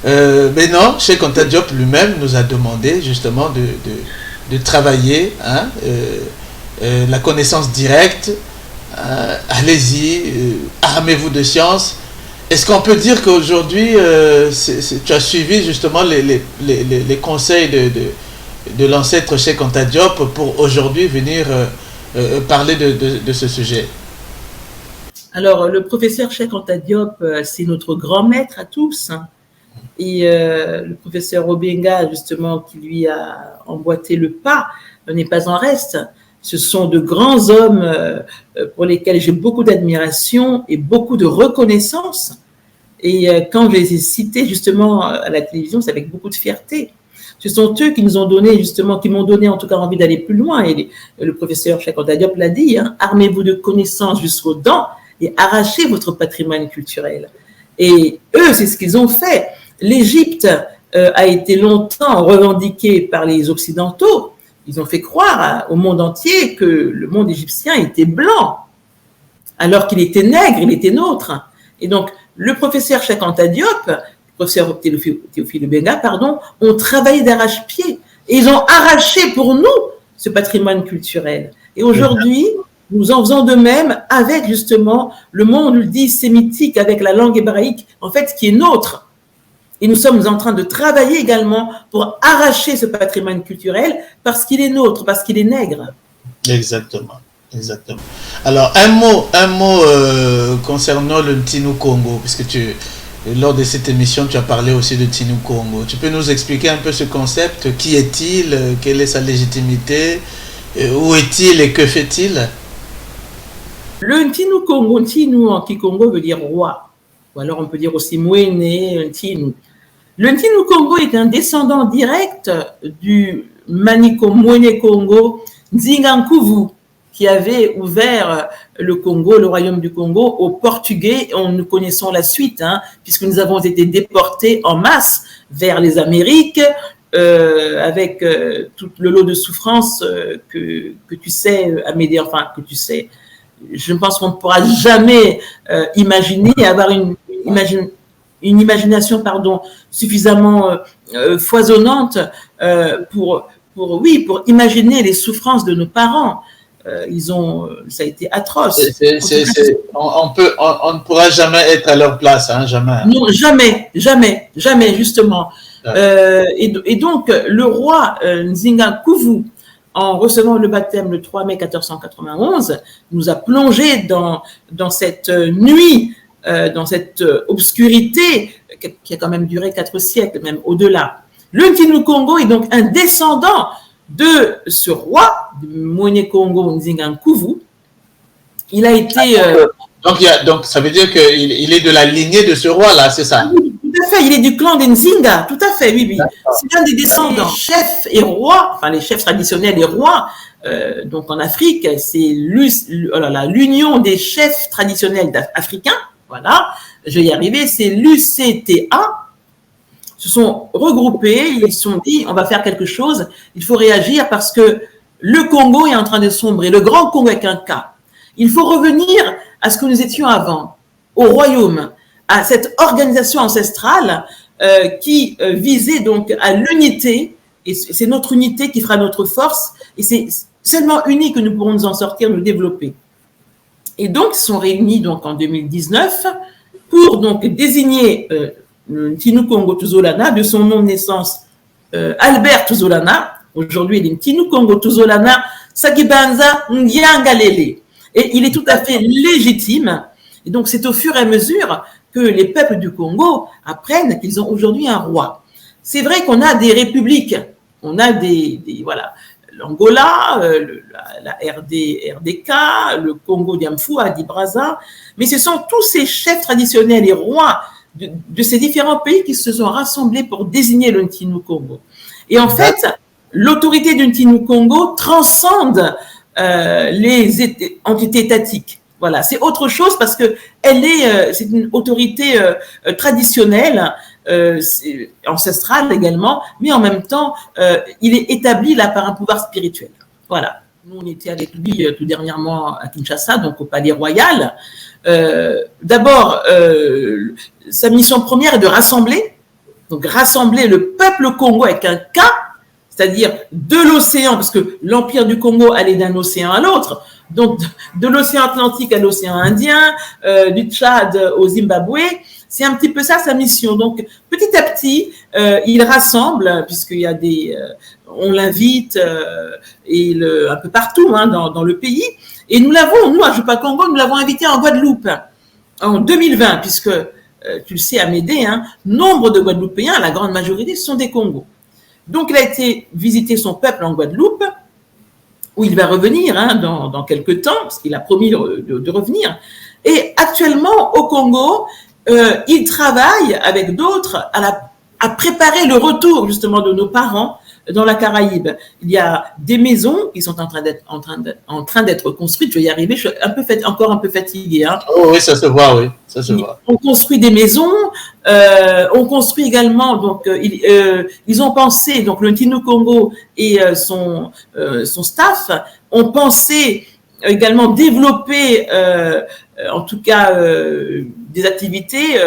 Mais non, Cheikh Anta Diop lui-même nous a demandé justement de travailler la connaissance directe. Allez-y, armez-vous de science. Est-ce qu'on peut dire qu'aujourd'hui, tu as suivi justement les conseils de l'ancêtre Cheikh Anta Diop pour aujourd'hui venir parler de ce sujet? Alors, le professeur Cheikh Anta Diop, c'est notre grand maître à tous. Hein. Et le professeur Obenga, justement, qui lui a emboîté le pas, n'est pas en reste. Ce sont de grands hommes pour lesquels j'ai beaucoup d'admiration et beaucoup de reconnaissance. Et quand je les ai cités justement à la télévision, c'est avec beaucoup de fierté. Ce sont eux qui nous ont donné justement, qui m'ont donné en tout cas envie d'aller plus loin. Et le professeur Cheikh Anta Diop l'a dit, hein, armez-vous de connaissances jusqu'aux dents et arrachez votre patrimoine culturel. Et eux, c'est ce qu'ils ont fait. L'Égypte a été longtemps revendiquée par les Occidentaux. Ils ont fait croire au monde entier que le monde égyptien était blanc, alors qu'il était nègre, il était nôtre. Et donc, le professeur Cheikh Anta Diop, le professeur Théophile Obenga, pardon, ont travaillé d'arrache-pied. Et ils ont arraché pour nous ce patrimoine culturel. Et aujourd'hui, nous en faisons de même avec justement le monde dit sémitique, avec la langue hébraïque, en fait, qui est nôtre. Et nous sommes en train de travailler également pour arracher ce patrimoine culturel parce qu'il est nôtre, parce qu'il est nègre. Exactement, exactement. Alors, un mot concernant le Ntinu Congo, puisque lors de cette émission, tu as parlé aussi de Ntinu Congo. Tu peux nous expliquer un peu ce concept? Qui est-il? Quelle est sa légitimité? Où est-il et que fait-il? Le Ntinu Congo, Ntinu en Kikongo veut dire roi. Ou alors on peut dire aussi Mwene, Ntinu. Le Ntinu Congo est un descendant direct du Maniko Mwene Congo, Nzingankuvu, qui avait ouvert le Congo, le royaume du Congo, aux Portugais. Nous connaissons la suite, hein, puisque nous avons été déportés en masse vers les Amériques, avec tout le lot de souffrances que tu sais, Amédée, enfin que tu sais. Je pense qu'on ne pourra jamais imaginer, avoir une imagination suffisamment foisonnante pour imaginer les souffrances de nos parents. Ça a été atroce. On ne pourra jamais être à leur place, hein, jamais. Non, jamais, justement. Et donc, le roi Nzingankuvu, en recevant le baptême le 3 mai 1491, nous a plongé dans cette nuit, dans cette obscurité qui a quand même duré 4 siècles, même au-delà. Le Ntinu Congo est donc un descendant de ce roi, de Mwene Congo Nzingankuvu. Il a été... Donc, ça veut dire qu'il est de la lignée de ce roi-là, c'est ça? Oui, tout à fait, il est du clan des Nzinga, tout à fait, oui. C'est un des descendants. Les chefs et rois, enfin les chefs traditionnels et rois, donc en Afrique, c'est l'union des chefs traditionnels africains, voilà, je vais y arriver, c'est l'UCTA, se sont regroupés, ils se sont dit, on va faire quelque chose, il faut réagir parce que le Congo est en train de sombrer, le grand Congo avec un K. Il faut revenir à ce que nous étions avant, au royaume, à cette organisation ancestrale qui visait donc à l'unité, et c'est notre unité qui fera notre force, et c'est seulement unis que nous pourrons nous en sortir, nous développer. Et donc, ils sont réunis donc en 2019 pour donc désigner Ntinu Congo Tuzolana, de son nom de naissance Albert Tuzolana. Aujourd'hui, il est Ntinu Congo Tuzolana Sakibanza Ngiangalele. Et il est tout à fait légitime. Et donc, c'est au fur et à mesure que les peuples du Congo apprennent qu'ils ont aujourd'hui un roi. C'est vrai qu'on a des républiques, on a voilà, l'Angola, la RDK, le Congo Diamfou, Adi-Braza, mais ce sont tous ces chefs traditionnels et rois de ces différents pays qui se sont rassemblés pour désigner le Ntinu Congo. Et en fait, l'autorité du Ntinu Congo transcende les entités étatiques. Voilà, c'est autre chose parce que c'est une autorité traditionnelle, ancestrale également, mais en même temps, il est établi là par un pouvoir spirituel. Voilà. Nous, on était avec lui tout dernièrement à Kinshasa, donc au Palais Royal. D'abord, sa mission première est de rassembler le peuple Congo avec un K, c'est-à-dire de l'océan, parce que l'empire du Congo allait d'un océan à l'autre, donc de l'océan Atlantique à l'océan Indien, du Tchad au Zimbabwe, c'est un petit peu ça sa mission. Donc petit à petit, il rassemble, puisqu'il y a on l'invite un peu partout dans le pays, et nous, à Ajupa Congo, nous l'avons invité en Guadeloupe en 2020, puisque tu le sais, Amédée, nombre de Guadeloupéens, la grande majorité, sont des Congos. Donc, il a été visiter son peuple en Guadeloupe, où il va revenir dans quelques temps, parce qu'il a promis de revenir. Et actuellement, au Congo, il travaille avec d'autres à préparer le retour, justement, de nos parents dans la Caraïbe. Il y a des maisons qui sont en train d'être construites. Je vais y arriver, je suis encore un peu fatiguée. Oh oui, ça se voit, oui. Ça se voit. On construit des maisons, on construit également, donc ils ont pensé, donc le Ntinu Congo et son staff ont pensé également développer, en tout cas, des activités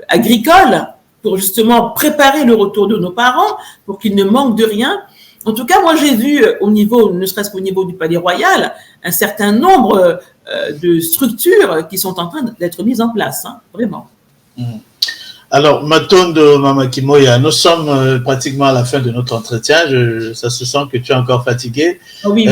agricoles pour justement préparer le retour de nos parents, pour qu'ils ne manquent de rien. En tout cas, moi, j'ai vu ne serait-ce qu'au niveau du Palais Royal, un certain nombre de structures qui sont en train d'être mises en place, vraiment. Alors, Matondo Mamakimoya, nous sommes pratiquement à la fin de notre entretien. Ça se sent que tu es encore fatigué. Oui.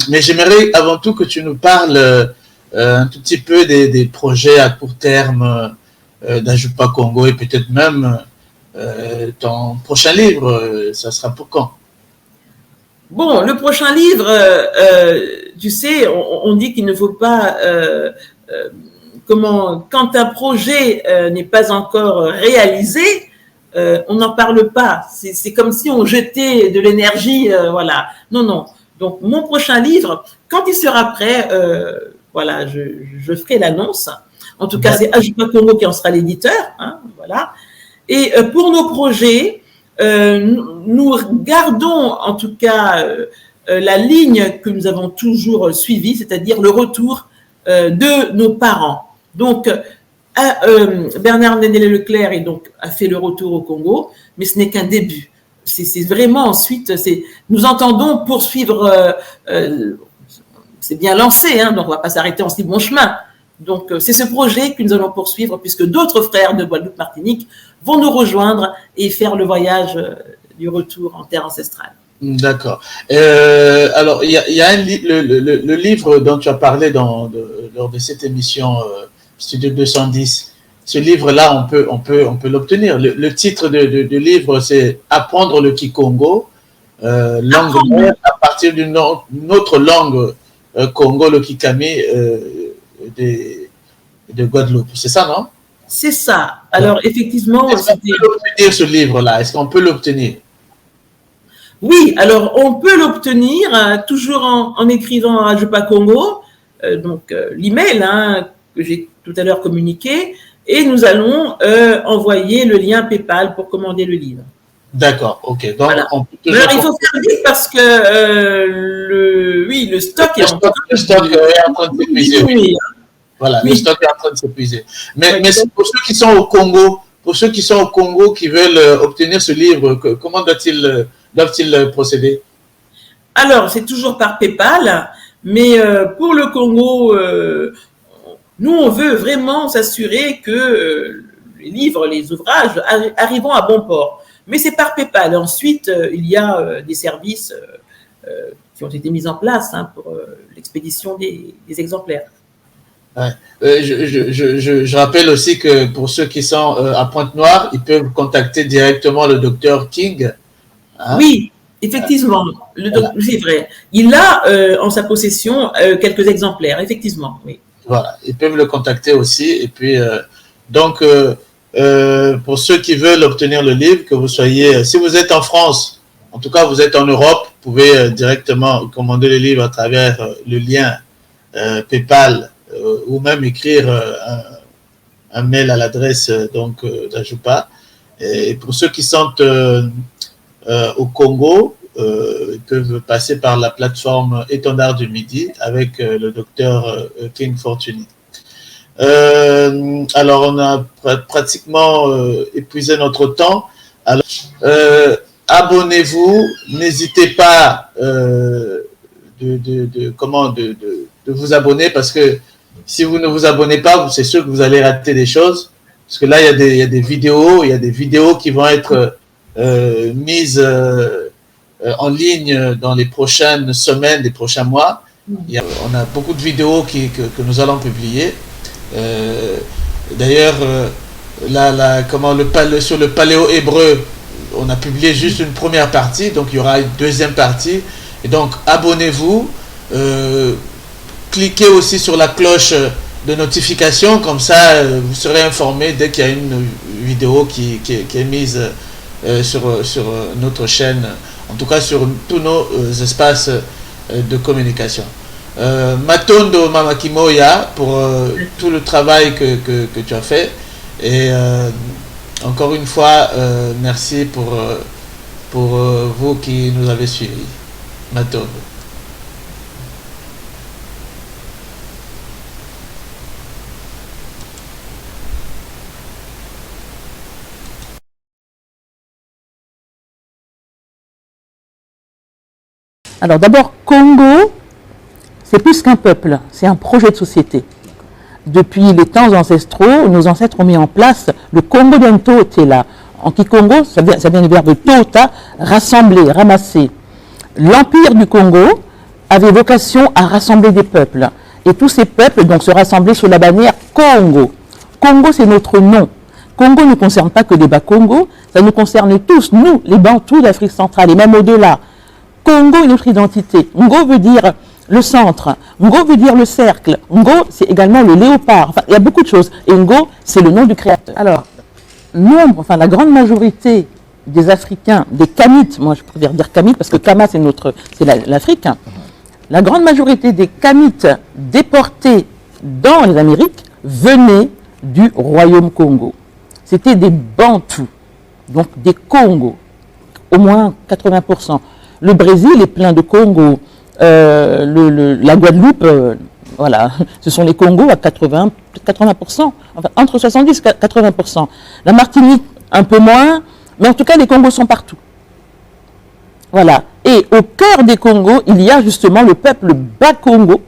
Mais j'aimerais avant tout que tu nous parles un tout petit peu des projets à court terme d'Ajupa Congo et peut-être même ton prochain livre, ça sera pour quand? Bon, le prochain livre, tu sais, on dit qu'il ne faut pas, quand un projet n'est pas encore réalisé, on n'en parle pas. C'est comme si on jetait de l'énergie, voilà. Non. Donc, mon prochain livre, quand il sera prêt, voilà, je ferai l'annonce. En tout cas, c'est Ajupa Congo qui en sera l'éditeur, voilà. Et pour nos projets, nous gardons en tout cas la ligne que nous avons toujours suivie, c'est-à-dire le retour de nos parents. Donc, Bernard Ndélé-Leclerc a fait le retour au Congo, mais ce n'est qu'un début. C'est vraiment ensuite, nous entendons poursuivre, c'est bien lancé, donc on ne va pas s'arrêter en si bon chemin. Donc, c'est ce projet que nous allons poursuivre puisque d'autres frères de Guadeloupe-Martinique vont nous rejoindre et faire le voyage du retour en terre ancestrale. D'accord. Alors, il y a le livre dont tu as parlé lors de cette émission Studio 210. Ce livre-là, on peut l'obtenir. Le titre de livre, c'est Apprendre le Kikongo, langue mère à partir d'une autre langue, Congo, le Kikami, de Guadeloupe. C'est ça, non? C'est ça. Alors, effectivement... Est-ce qu'on peut l'obtenir, ce livre-là? Est-ce qu'on peut l'obtenir? Oui, alors on peut l'obtenir toujours en écrivant à Ajupa Congo, donc l'email que j'ai tout à l'heure communiqué, et nous allons envoyer le lien PayPal pour commander le livre. D'accord, ok. Donc, voilà. Alors, il faut faire vite parce que le stock est en train de s'épuiser. Oui. Voilà, oui. Le stock est en train de s'épuiser. Mais pour ceux qui sont au Congo, qui veulent obtenir ce livre, comment doivent-ils procéder? Alors, c'est toujours par PayPal, mais pour le Congo, nous, on veut vraiment s'assurer que les livres, les ouvrages arriveront à bon port. Mais c'est par PayPal. Ensuite, il y a des services qui ont été mis en place pour l'expédition des exemplaires. Ouais. Je rappelle aussi que pour ceux qui sont à Pointe-Noire, ils peuvent contacter directement le docteur King. Hein? Oui, effectivement, voilà. C'est vrai. Il a en sa possession quelques exemplaires, effectivement. Oui. Voilà, ils peuvent le contacter aussi. Et puis, donc, pour ceux qui veulent obtenir le livre, que vous soyez, si vous êtes en France, en tout cas vous êtes en Europe, vous pouvez directement commander le livre à travers le lien PayPal ou même écrire un mail à l'adresse d'Ajupa. Et pour ceux qui sont au Congo, ils peuvent passer par la plateforme Étendard du Midi avec le docteur King Fortuny. Alors, on a pratiquement épuisé notre temps. Alors, abonnez-vous, n'hésitez pas de vous abonner parce que si vous ne vous abonnez pas, c'est sûr que vous allez rater des choses. Parce que là, il y a des vidéos qui vont être mises en ligne dans les prochaines semaines, les prochains mois. On a beaucoup de vidéos que nous allons publier. D'ailleurs, sur le paléo hébreu, on a publié juste une première partie, donc il y aura une deuxième partie. Et donc, abonnez-vous, cliquez aussi sur la cloche de notification, comme ça, vous serez informé dès qu'il y a une vidéo qui est mise sur notre chaîne, en tout cas sur tous nos espaces de communication. Matondo Mamakimoya pour tout le travail que tu as fait et encore une fois merci pour vous qui nous avez suivis. Matondo. Alors d'abord, Congo, c'est plus qu'un peuple, c'est un projet de société. Depuis les temps ancestraux, nos ancêtres ont mis en place le Congo d'un Totela. En Kikongo, ça vient du verbe Tota, rassembler, ramasser. L'empire du Congo avait vocation à rassembler des peuples. Et tous ces peuples donc se rassemblaient sous la bannière Congo. Congo, c'est notre nom. Congo ne concerne pas que les Bas-Congo, ça nous concerne tous, nous, les Bantous d'Afrique centrale, et même au-delà. Congo est notre identité. Ngo veut dire le centre. Ngo veut dire le cercle. Ngo, c'est également le léopard. Enfin, il y a beaucoup de choses. Et Ngo, c'est le nom du créateur. Alors, la grande majorité des Africains, des Kamites, moi je préfère dire Kamites parce que Kama c'est l'Afrique. La grande majorité des Kamites déportés dans les Amériques venaient du royaume Congo. C'était des Bantous, donc des Congos, au moins 80%. Le Brésil est plein de Congo. La Guadeloupe, voilà, ce sont les Congos à 80%, enfin, entre 70 et 80%. La Martinique, un peu moins, mais en tout cas, les Congos sont partout. Voilà. Et au cœur des Congos, il y a justement le peuple Bas-Congo,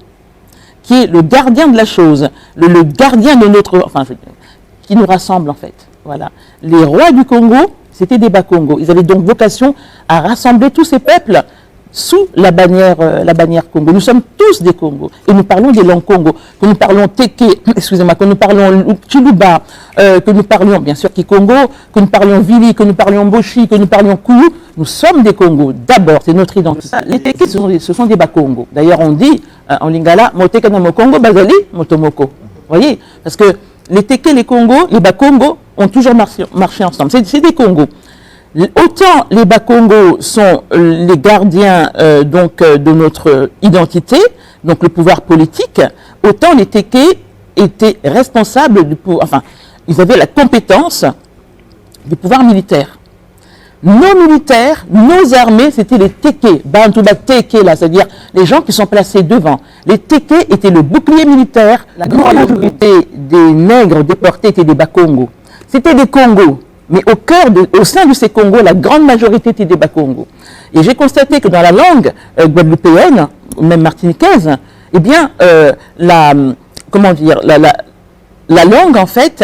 qui est le gardien de la chose, le gardien de notre... Enfin, qui nous rassemble en fait. Voilà. Les rois du Congo, c'était des Bas-Congo. Ils avaient donc vocation à rassembler tous ces peuples sous la bannière Congo. Nous sommes tous des Congos et nous parlons des langues Congo. Que nous parlons Teke, excusez-moi, que nous parlons Chiluba, que nous parlions bien sûr Kikongo, que nous parlions Vili, que nous parlions Boshi, que nous parlions Kouyou, nous sommes des Congos. D'abord, c'est notre identité. Les Teke, ce sont des Bas-Congo. D'ailleurs, on dit en lingala, Moteke na Mokongo, Bazali, Motomoko. Vous voyez? Parce que les Teke, les Congos, les Bas-Congo ont toujours marché ensemble. C'est des Congos. Autant les Bas-Congo sont les gardiens de notre identité, donc le pouvoir politique, autant les Teke étaient responsables ils avaient la compétence du pouvoir militaire. Nos militaires, nos armées, c'était les Teke, Bantouba Teke, là, c'est-à-dire les gens qui sont placés devant. Les Teke étaient le bouclier militaire. La grande majorité des nègres déportés étaient des Bakongo. C'était des Congos, mais au sein de ces Congos, la grande majorité était des Bakongo. Et j'ai constaté que dans la langue guadeloupéenne, ou même martiniquaise, eh bien, la langue, en fait,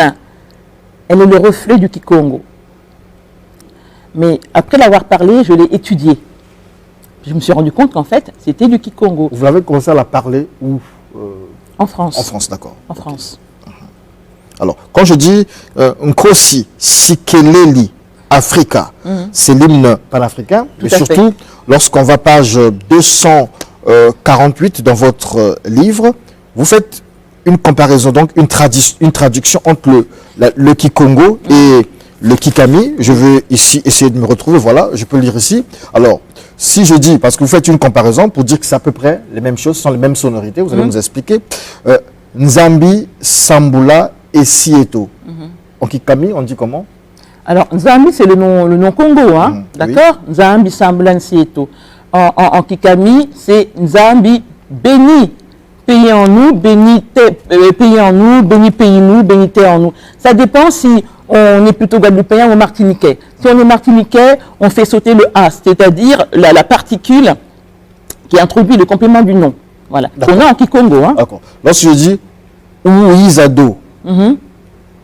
elle est le reflet du Kikongo. Mais après l'avoir parlé, je l'ai étudié. Je me suis rendu compte qu'en fait, c'était du Kikongo. Vous avez commencé à la parler où En France. En France, d'accord. En France. Alors, quand je dis Nkosi, Sikeleli, Africa, c'est l'hymne panafricain, mais surtout, lorsqu'on va page 248 dans votre livre, vous faites une comparaison, donc une traduction entre le Kikongo et le Kikami. Je vais ici essayer de me retrouver, voilà, je peux lire ici. Alors, si je dis, parce que vous faites une comparaison pour dire que c'est à peu près les mêmes choses, ce sont les mêmes sonorités, vous allez nous expliquer. Nzambi, Sambula et Sieto. En Kikami, on dit comment? Alors, Nzambi, c'est le nom Congo, hein, d'accord? Oui. Nzambi, Sambula, Sieto. En Kikami, c'est Nzambi, béni. Pays en nous, béni pays en nous, béni pays nous, béni terre en nous. Ça dépend si on est plutôt guadeloupéen ou martiniquais. Si on est martiniquais, on fait sauter le A, c'est-à-dire la particule qui introduit le complément du nom. Voilà. On a en Kikongo. Hein. D'accord. Lorsque je dis Ouizado,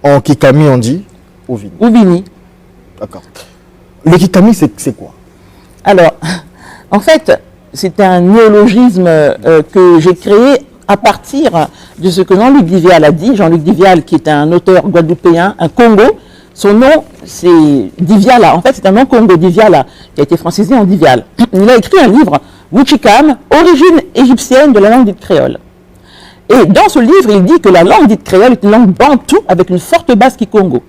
en Kikami, on dit Ouvini. Ouvini. D'accord. Le Kikami, c'est quoi? Alors, en fait, c'est un néologisme que j'ai créé à partir de ce que Jean-Luc Divial a dit. Jean-Luc Divial, qui est un auteur guadeloupéen, un Congo, son nom, c'est Diviala. En fait, c'est un nom Congo, Diviala, qui a été francisé en Divial. Il a écrit un livre, Wuchikam, origine égyptienne de la langue dite créole. Et dans ce livre, il dit que la langue dite créole est une langue bantoue avec une forte base kikongo.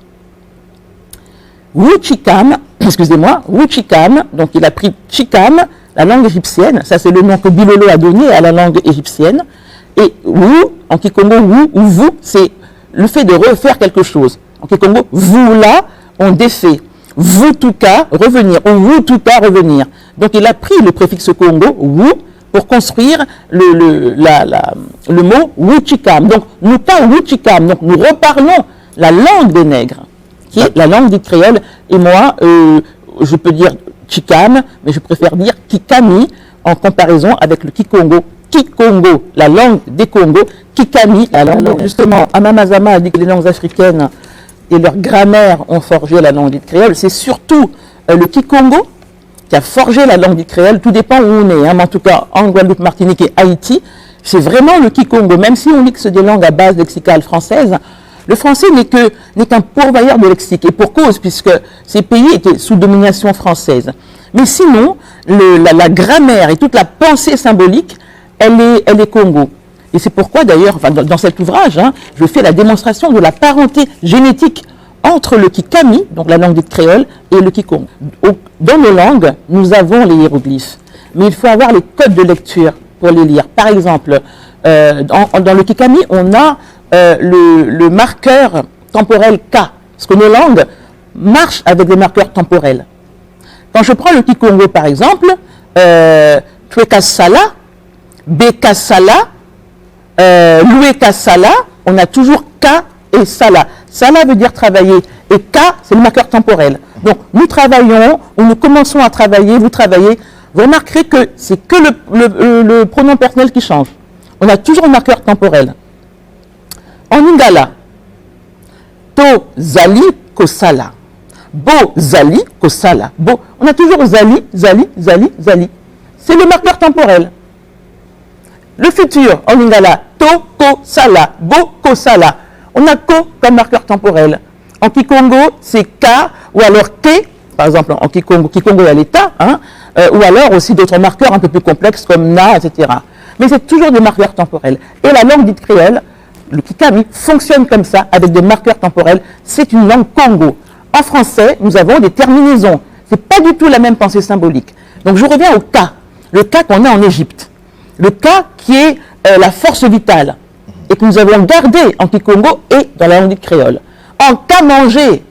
Wuchikam, excusez-moi, Wuchikam, donc il a pris Chikam, la langue égyptienne, ça c'est le nom que Bilolo a donné à la langue égyptienne. Et Wu, en Kikongo, Wu ou vous, c'est le fait de refaire quelque chose. En Kikongo, vous là, on défait. Vous tout cas, revenir. Ou vous tout cas, revenir. Donc il a pris le préfixe Congo, Wu, pour construire le mot Wuchikam. Donc nous pas Wuchikam, donc nous reparlons la langue des nègres, qui est la langue dite créole. Et moi, je peux dire Chikam, mais je préfère dire Kikami en comparaison avec le Kikongo. Kikongo, la langue des Congos, Kikami, la langue. Justement, Amamazama a dit que les langues africaines et leur grammaire ont forgé la langue dite créole. C'est surtout le Kikongo qui a forgé la langue dite créole. Tout dépend où on est, hein, mais en tout cas en Guadeloupe, Martinique et Haïti, c'est vraiment le Kikongo. Même si on mixe des langues à base lexicale française, le français n'est qu'un pourvoyeur de lexique, et pour cause, puisque ces pays étaient sous domination française. Mais sinon, la grammaire et toute la pensée symbolique, elle est Congo. Et c'est pourquoi d'ailleurs, enfin, dans cet ouvrage, hein, je fais la démonstration de la parenté génétique entre le Kikami, donc la langue dite créole, et le Kikongo. Dans nos langues, nous avons les hiéroglyphes, mais il faut avoir les codes de lecture pour les lire. Par exemple, dans le Kikami, on a le marqueur temporel K, parce que nos langues marchent avec des marqueurs temporels. Quand je prends le Kikongo, par exemple, Twekasala, Bekasala, Louekasala, on a toujours K et Sala. Sala veut dire travailler, et K, c'est le marqueur temporel. Donc, nous travaillons, ou nous commençons à travailler, vous travaillez. Vous remarquerez que c'est que le pronom personnel qui change. On a toujours le marqueur temporel. En Lingala, To Zali Kosala. Bo Zali Kosala. Bo. On a toujours Zali, Zali, Zali, Zali. C'est le marqueur temporel. Le futur en Lingala, To Kosala. Bo Kosala. On a Ko comme marqueur temporel. En Kikongo, c'est K ou alors Ke. Par exemple, en Kikongo, Kikongo il y a l'état, hein, ou alors aussi d'autres marqueurs un peu plus complexes comme Na, etc. Mais c'est toujours des marqueurs temporels. Et la langue dite créole, le Kikami, fonctionne comme ça, avec des marqueurs temporels. C'est une langue Congo. En français, nous avons des terminaisons. Ce n'est pas du tout la même pensée symbolique. Donc je reviens au K, le K qu'on a en Égypte. Le K qui est la force vitale. et que nous avons gardé en Kikongo et dans la langue du créole. En qu'à manger,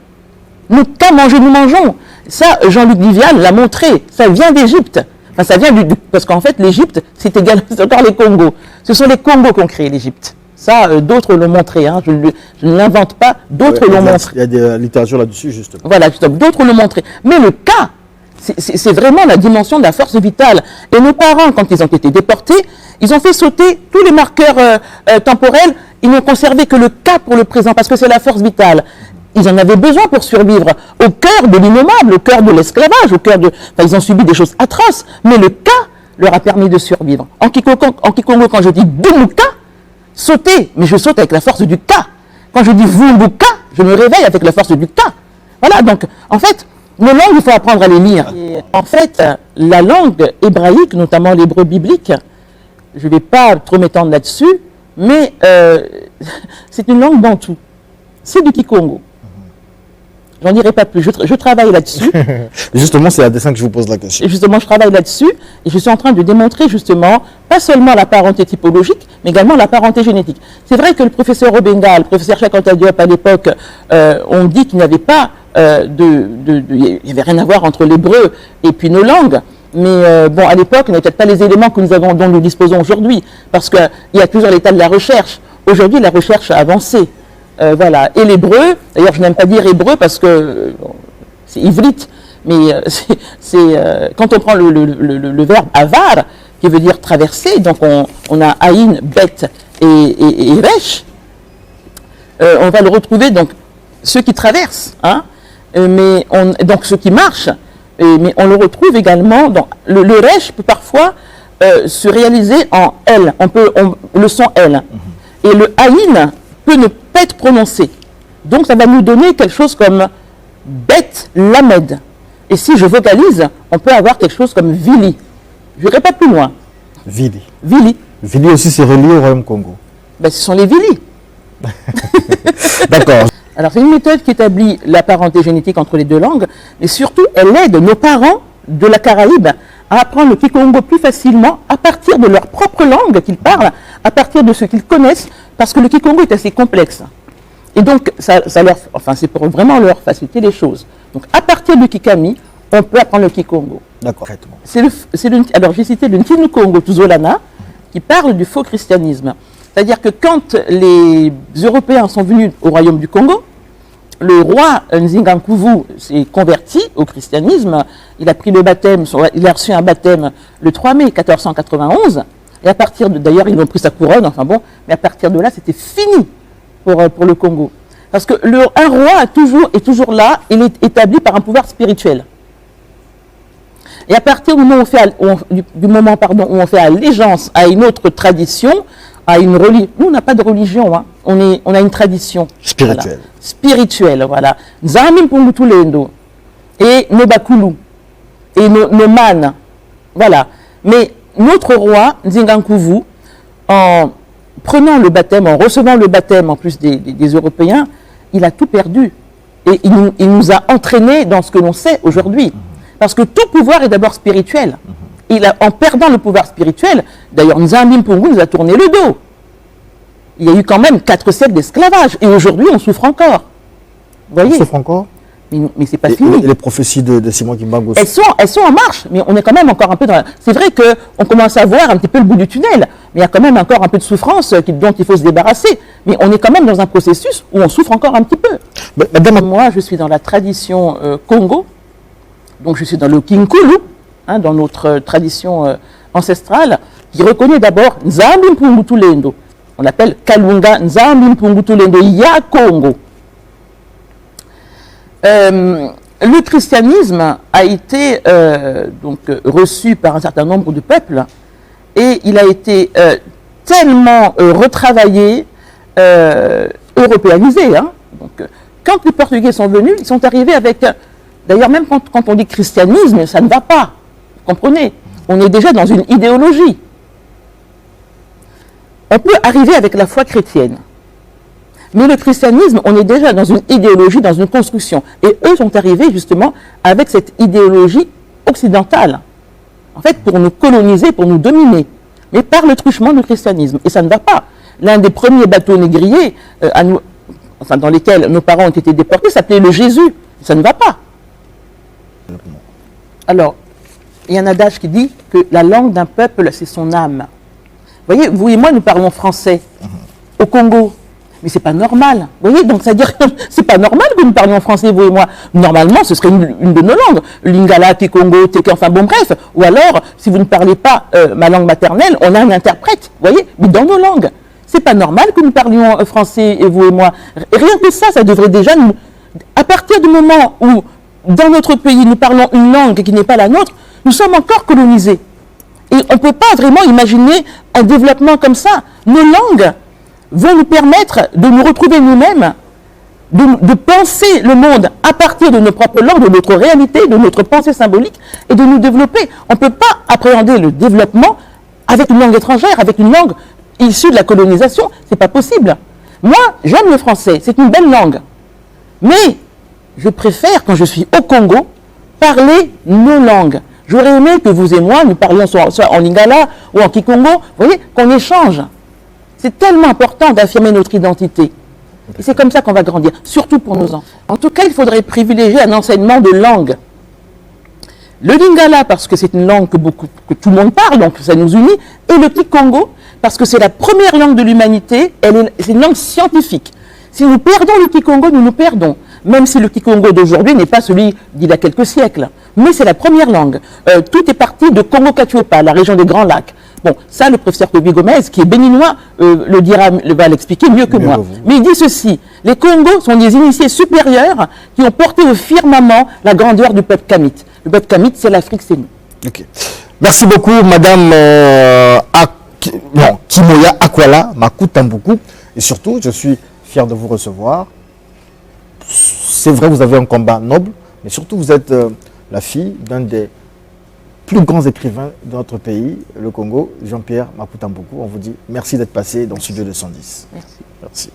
nous mangeons. Ça, Jean-Luc Vivial l'a montré, ça vient d'Égypte. Enfin, ça vient parce qu'en fait, l'Égypte, c'est encore les Congos. Ce sont les Congos qui ont créé l'Égypte. Ça, d'autres l'ont montré, hein. Je ne l'invente pas, d'autres l'ont montré. Il y a des littératures là-dessus, justement. Voilà, justement, d'autres l'ont montré. Mais le cas, c'est vraiment la dimension de la force vitale. Et nos parents, quand ils ont été déportés, ils ont fait sauter tous les marqueurs temporels. Ils n'ont conservé que le cas pour le présent, parce que c'est la force vitale. Ils en avaient besoin pour survivre au cœur de l'innommable, au cœur de l'esclavage, au cœur de... Enfin, ils ont subi des choses atroces, mais le cas leur a permis de survivre. En Kikongo, quand je dis Dumbuka, sauter, mais je saute avec la force du cas. Quand je dis Vumbuka, je me réveille avec la force du cas. Voilà, donc, en fait, nos langues, il faut apprendre à les lire. Et, en fait, la langue hébraïque, notamment l'hébreu biblique, je ne vais pas trop m'étendre là-dessus, mais c'est une langue bantoue. C'est du Kikongo. J'en dirai pas plus. Je travaille là-dessus. Justement, c'est à dessein que je vous pose la question. Et justement, je travaille là-dessus et je suis en train de démontrer justement, pas seulement la parenté typologique, mais également la parenté génétique. C'est vrai que le professeur Obenga, le professeur Chakanta Diop à l'époque, on dit qu'il n'y avait pas il n'y avait rien à voir entre l'hébreu et puis nos langues. Mais bon, à l'époque, il n'y avait peut-être pas les éléments que nous avons, dont nous disposons aujourd'hui, parce qu'il y a toujours l'état de la recherche. Aujourd'hui, la recherche a avancé. Voilà. Et l'hébreu, d'ailleurs je n'aime pas dire hébreu parce que c'est ivrite, mais quand on prend le verbe avar, qui veut dire traverser, donc on a aïn, bet et resh, on va le retrouver, donc ceux qui traversent, hein, donc ceux qui marchent, mais on le retrouve également, dans le resh peut parfois se réaliser en L, le son L, et le aïn peut ne pas être prononcé. Donc ça va nous donner quelque chose comme Bet Lamed. Et si je vocalise, on peut avoir quelque chose comme Vili. Je n'irai pas plus loin. Vili. Vili. Vili aussi, c'est relié au Royaume Congo. Ben, ce sont les Vili. D'accord. Alors c'est une méthode qui établit la parenté génétique entre les deux langues, mais surtout elle aide nos parents de la Caraïbe à apprendre le Kikongo plus facilement à partir de leur propre langue qu'ils parlent, à partir de ce qu'ils connaissent, parce que le Kikongo est assez complexe. Et donc, c'est pour vraiment leur faciliter les choses. Donc, à partir du Kikami, on peut apprendre le Kikongo. D'accord. Alors, j'ai cité le Ntinu Kongo Tuzolana, qui parle du faux christianisme. C'est-à-dire que quand les Européens sont venus au royaume du Congo, le roi Nzingankuvu s'est converti au christianisme. Il a pris le baptême, il a reçu un baptême le 3 mai 1491. Et à partir d'ailleurs, ils ont pris sa couronne, enfin bon, mais à partir de là, c'était fini pour le Congo. Parce que un roi est toujours là, il est établi par un pouvoir spirituel. Et à partir du moment où on fait allégeance à une autre tradition, à une religion, nous on n'a pas de religion, hein. On a une tradition. Spirituelle. Voilà. Spirituelle, voilà. Nzambi Mpungutulendo et Nebakulu et nos manes, voilà. Mais notre roi, Nzingankuvu, en prenant le baptême, en recevant le baptême en plus des Européens, il a tout perdu. Et il nous a entraînés dans ce que l'on sait aujourd'hui. Parce que tout pouvoir est d'abord spirituel. En perdant le pouvoir spirituel, d'ailleurs Nzambi Mpungu nous a tourné le dos. Il y a eu quand même 4 siècles d'esclavage. Et aujourd'hui, on souffre encore. Vous voyez ? On souffre encore ? Mais c'est pas fini. Les prophéties de Simon Kimbangu aussi. Elles sont en marche, mais on est quand même encore un peu dans... C'est vrai qu'on commence à voir un petit peu le bout du tunnel, mais il y a quand même encore un peu de souffrance dont il faut se débarrasser. Mais on est quand même dans un processus où on souffre encore un petit peu. Madame... Moi, je suis dans la tradition Congo, donc je suis dans le Kinkulu, hein, dans notre tradition ancestrale, qui reconnaît d'abord Nzambi Mpungutulendo. On l'appelle Kalunga Nzambi Mpungutulendo Ya Congo. Le christianisme a été donc reçu par un certain nombre de peuples et il a été tellement retravaillé, européanisé. Hein. Donc, quand les Portugais sont venus, ils sont arrivés avec... D'ailleurs, même quand on dit christianisme, ça ne va pas. Vous comprenez ? On est déjà dans une idéologie. On peut arriver avec la foi chrétienne. Mais le christianisme, on est déjà dans une idéologie, dans une construction. Et eux sont arrivés justement avec cette idéologie occidentale. En fait, pour nous coloniser, pour nous dominer. Mais par le truchement du christianisme. Et ça ne va pas. L'un des premiers bateaux négriers enfin, dans lesquels nos parents ont été déportés s'appelait le Jésus. Ça ne va pas. Alors, il y a un adage qui dit que la langue d'un peuple, c'est son âme. Vous voyez, vous et moi, nous parlons français au Congo. Mais c'est pas normal. Vous voyez, donc ça veut dire que c'est pas normal que nous parlions français, vous et moi. Normalement, ce serait une de nos langues. Lingala, Kikongo, Teke, enfin bon, bref. Ou alors, si vous ne parlez pas ma langue maternelle, on a un interprète, vous voyez, mais dans nos langues. C'est pas normal que nous parlions français, et vous et moi. Rien que ça devrait déjà nous... À partir du moment où, dans notre pays, nous parlons une langue qui n'est pas la nôtre, nous sommes encore colonisés. Et on ne peut pas vraiment imaginer un développement comme ça. Nos langues vont nous permettre de nous retrouver nous-mêmes, de penser le monde à partir de nos propres langues, de notre réalité, de notre pensée symbolique, et de nous développer. On ne peut pas appréhender le développement avec une langue étrangère, avec une langue issue de la colonisation. C'est pas possible. Moi, j'aime le français, c'est une belle langue. Mais je préfère, quand je suis au Congo, parler nos langues. J'aurais aimé que vous et moi, nous parlions soit en lingala ou en kikongo, vous voyez, qu'on échange. C'est tellement important d'affirmer notre identité. Et c'est comme ça qu'on va grandir, surtout pour nos enfants. En tout cas, il faudrait privilégier un enseignement de langue. Le lingala, parce que c'est une langue que tout le monde parle, donc ça nous unit, et le kikongo, parce que c'est la première langue de l'humanité, c'est une langue scientifique. Si nous perdons le kikongo, nous nous perdons. Même si le kikongo d'aujourd'hui n'est pas celui d'il y a quelques siècles. Mais c'est la première langue. Tout est parti de Congo-Katiopa, la région des Grands Lacs. Bon, ça, le professeur Kobi Gomez, qui est béninois, va l'expliquer mieux que moi. Mais il dit ceci: les Congos sont des initiés supérieurs qui ont porté au firmament la grandeur du peuple kamite. Le peuple kamite, c'est l'Afrique, c'est nous. Ok. Merci beaucoup, Madame Kimoya Akwala Makutambuku. Et surtout, je suis fier de vous recevoir. C'est vrai, vous avez un combat noble, mais surtout, vous êtes la fille d'un des plus grands écrivains de notre pays, le Congo, Jean-Pierre Makutambuku. On vous dit merci d'être passé dans Studio 210. Merci. Merci.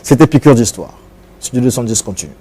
C'était Piqûre d'Histoire. Studio 210 continue.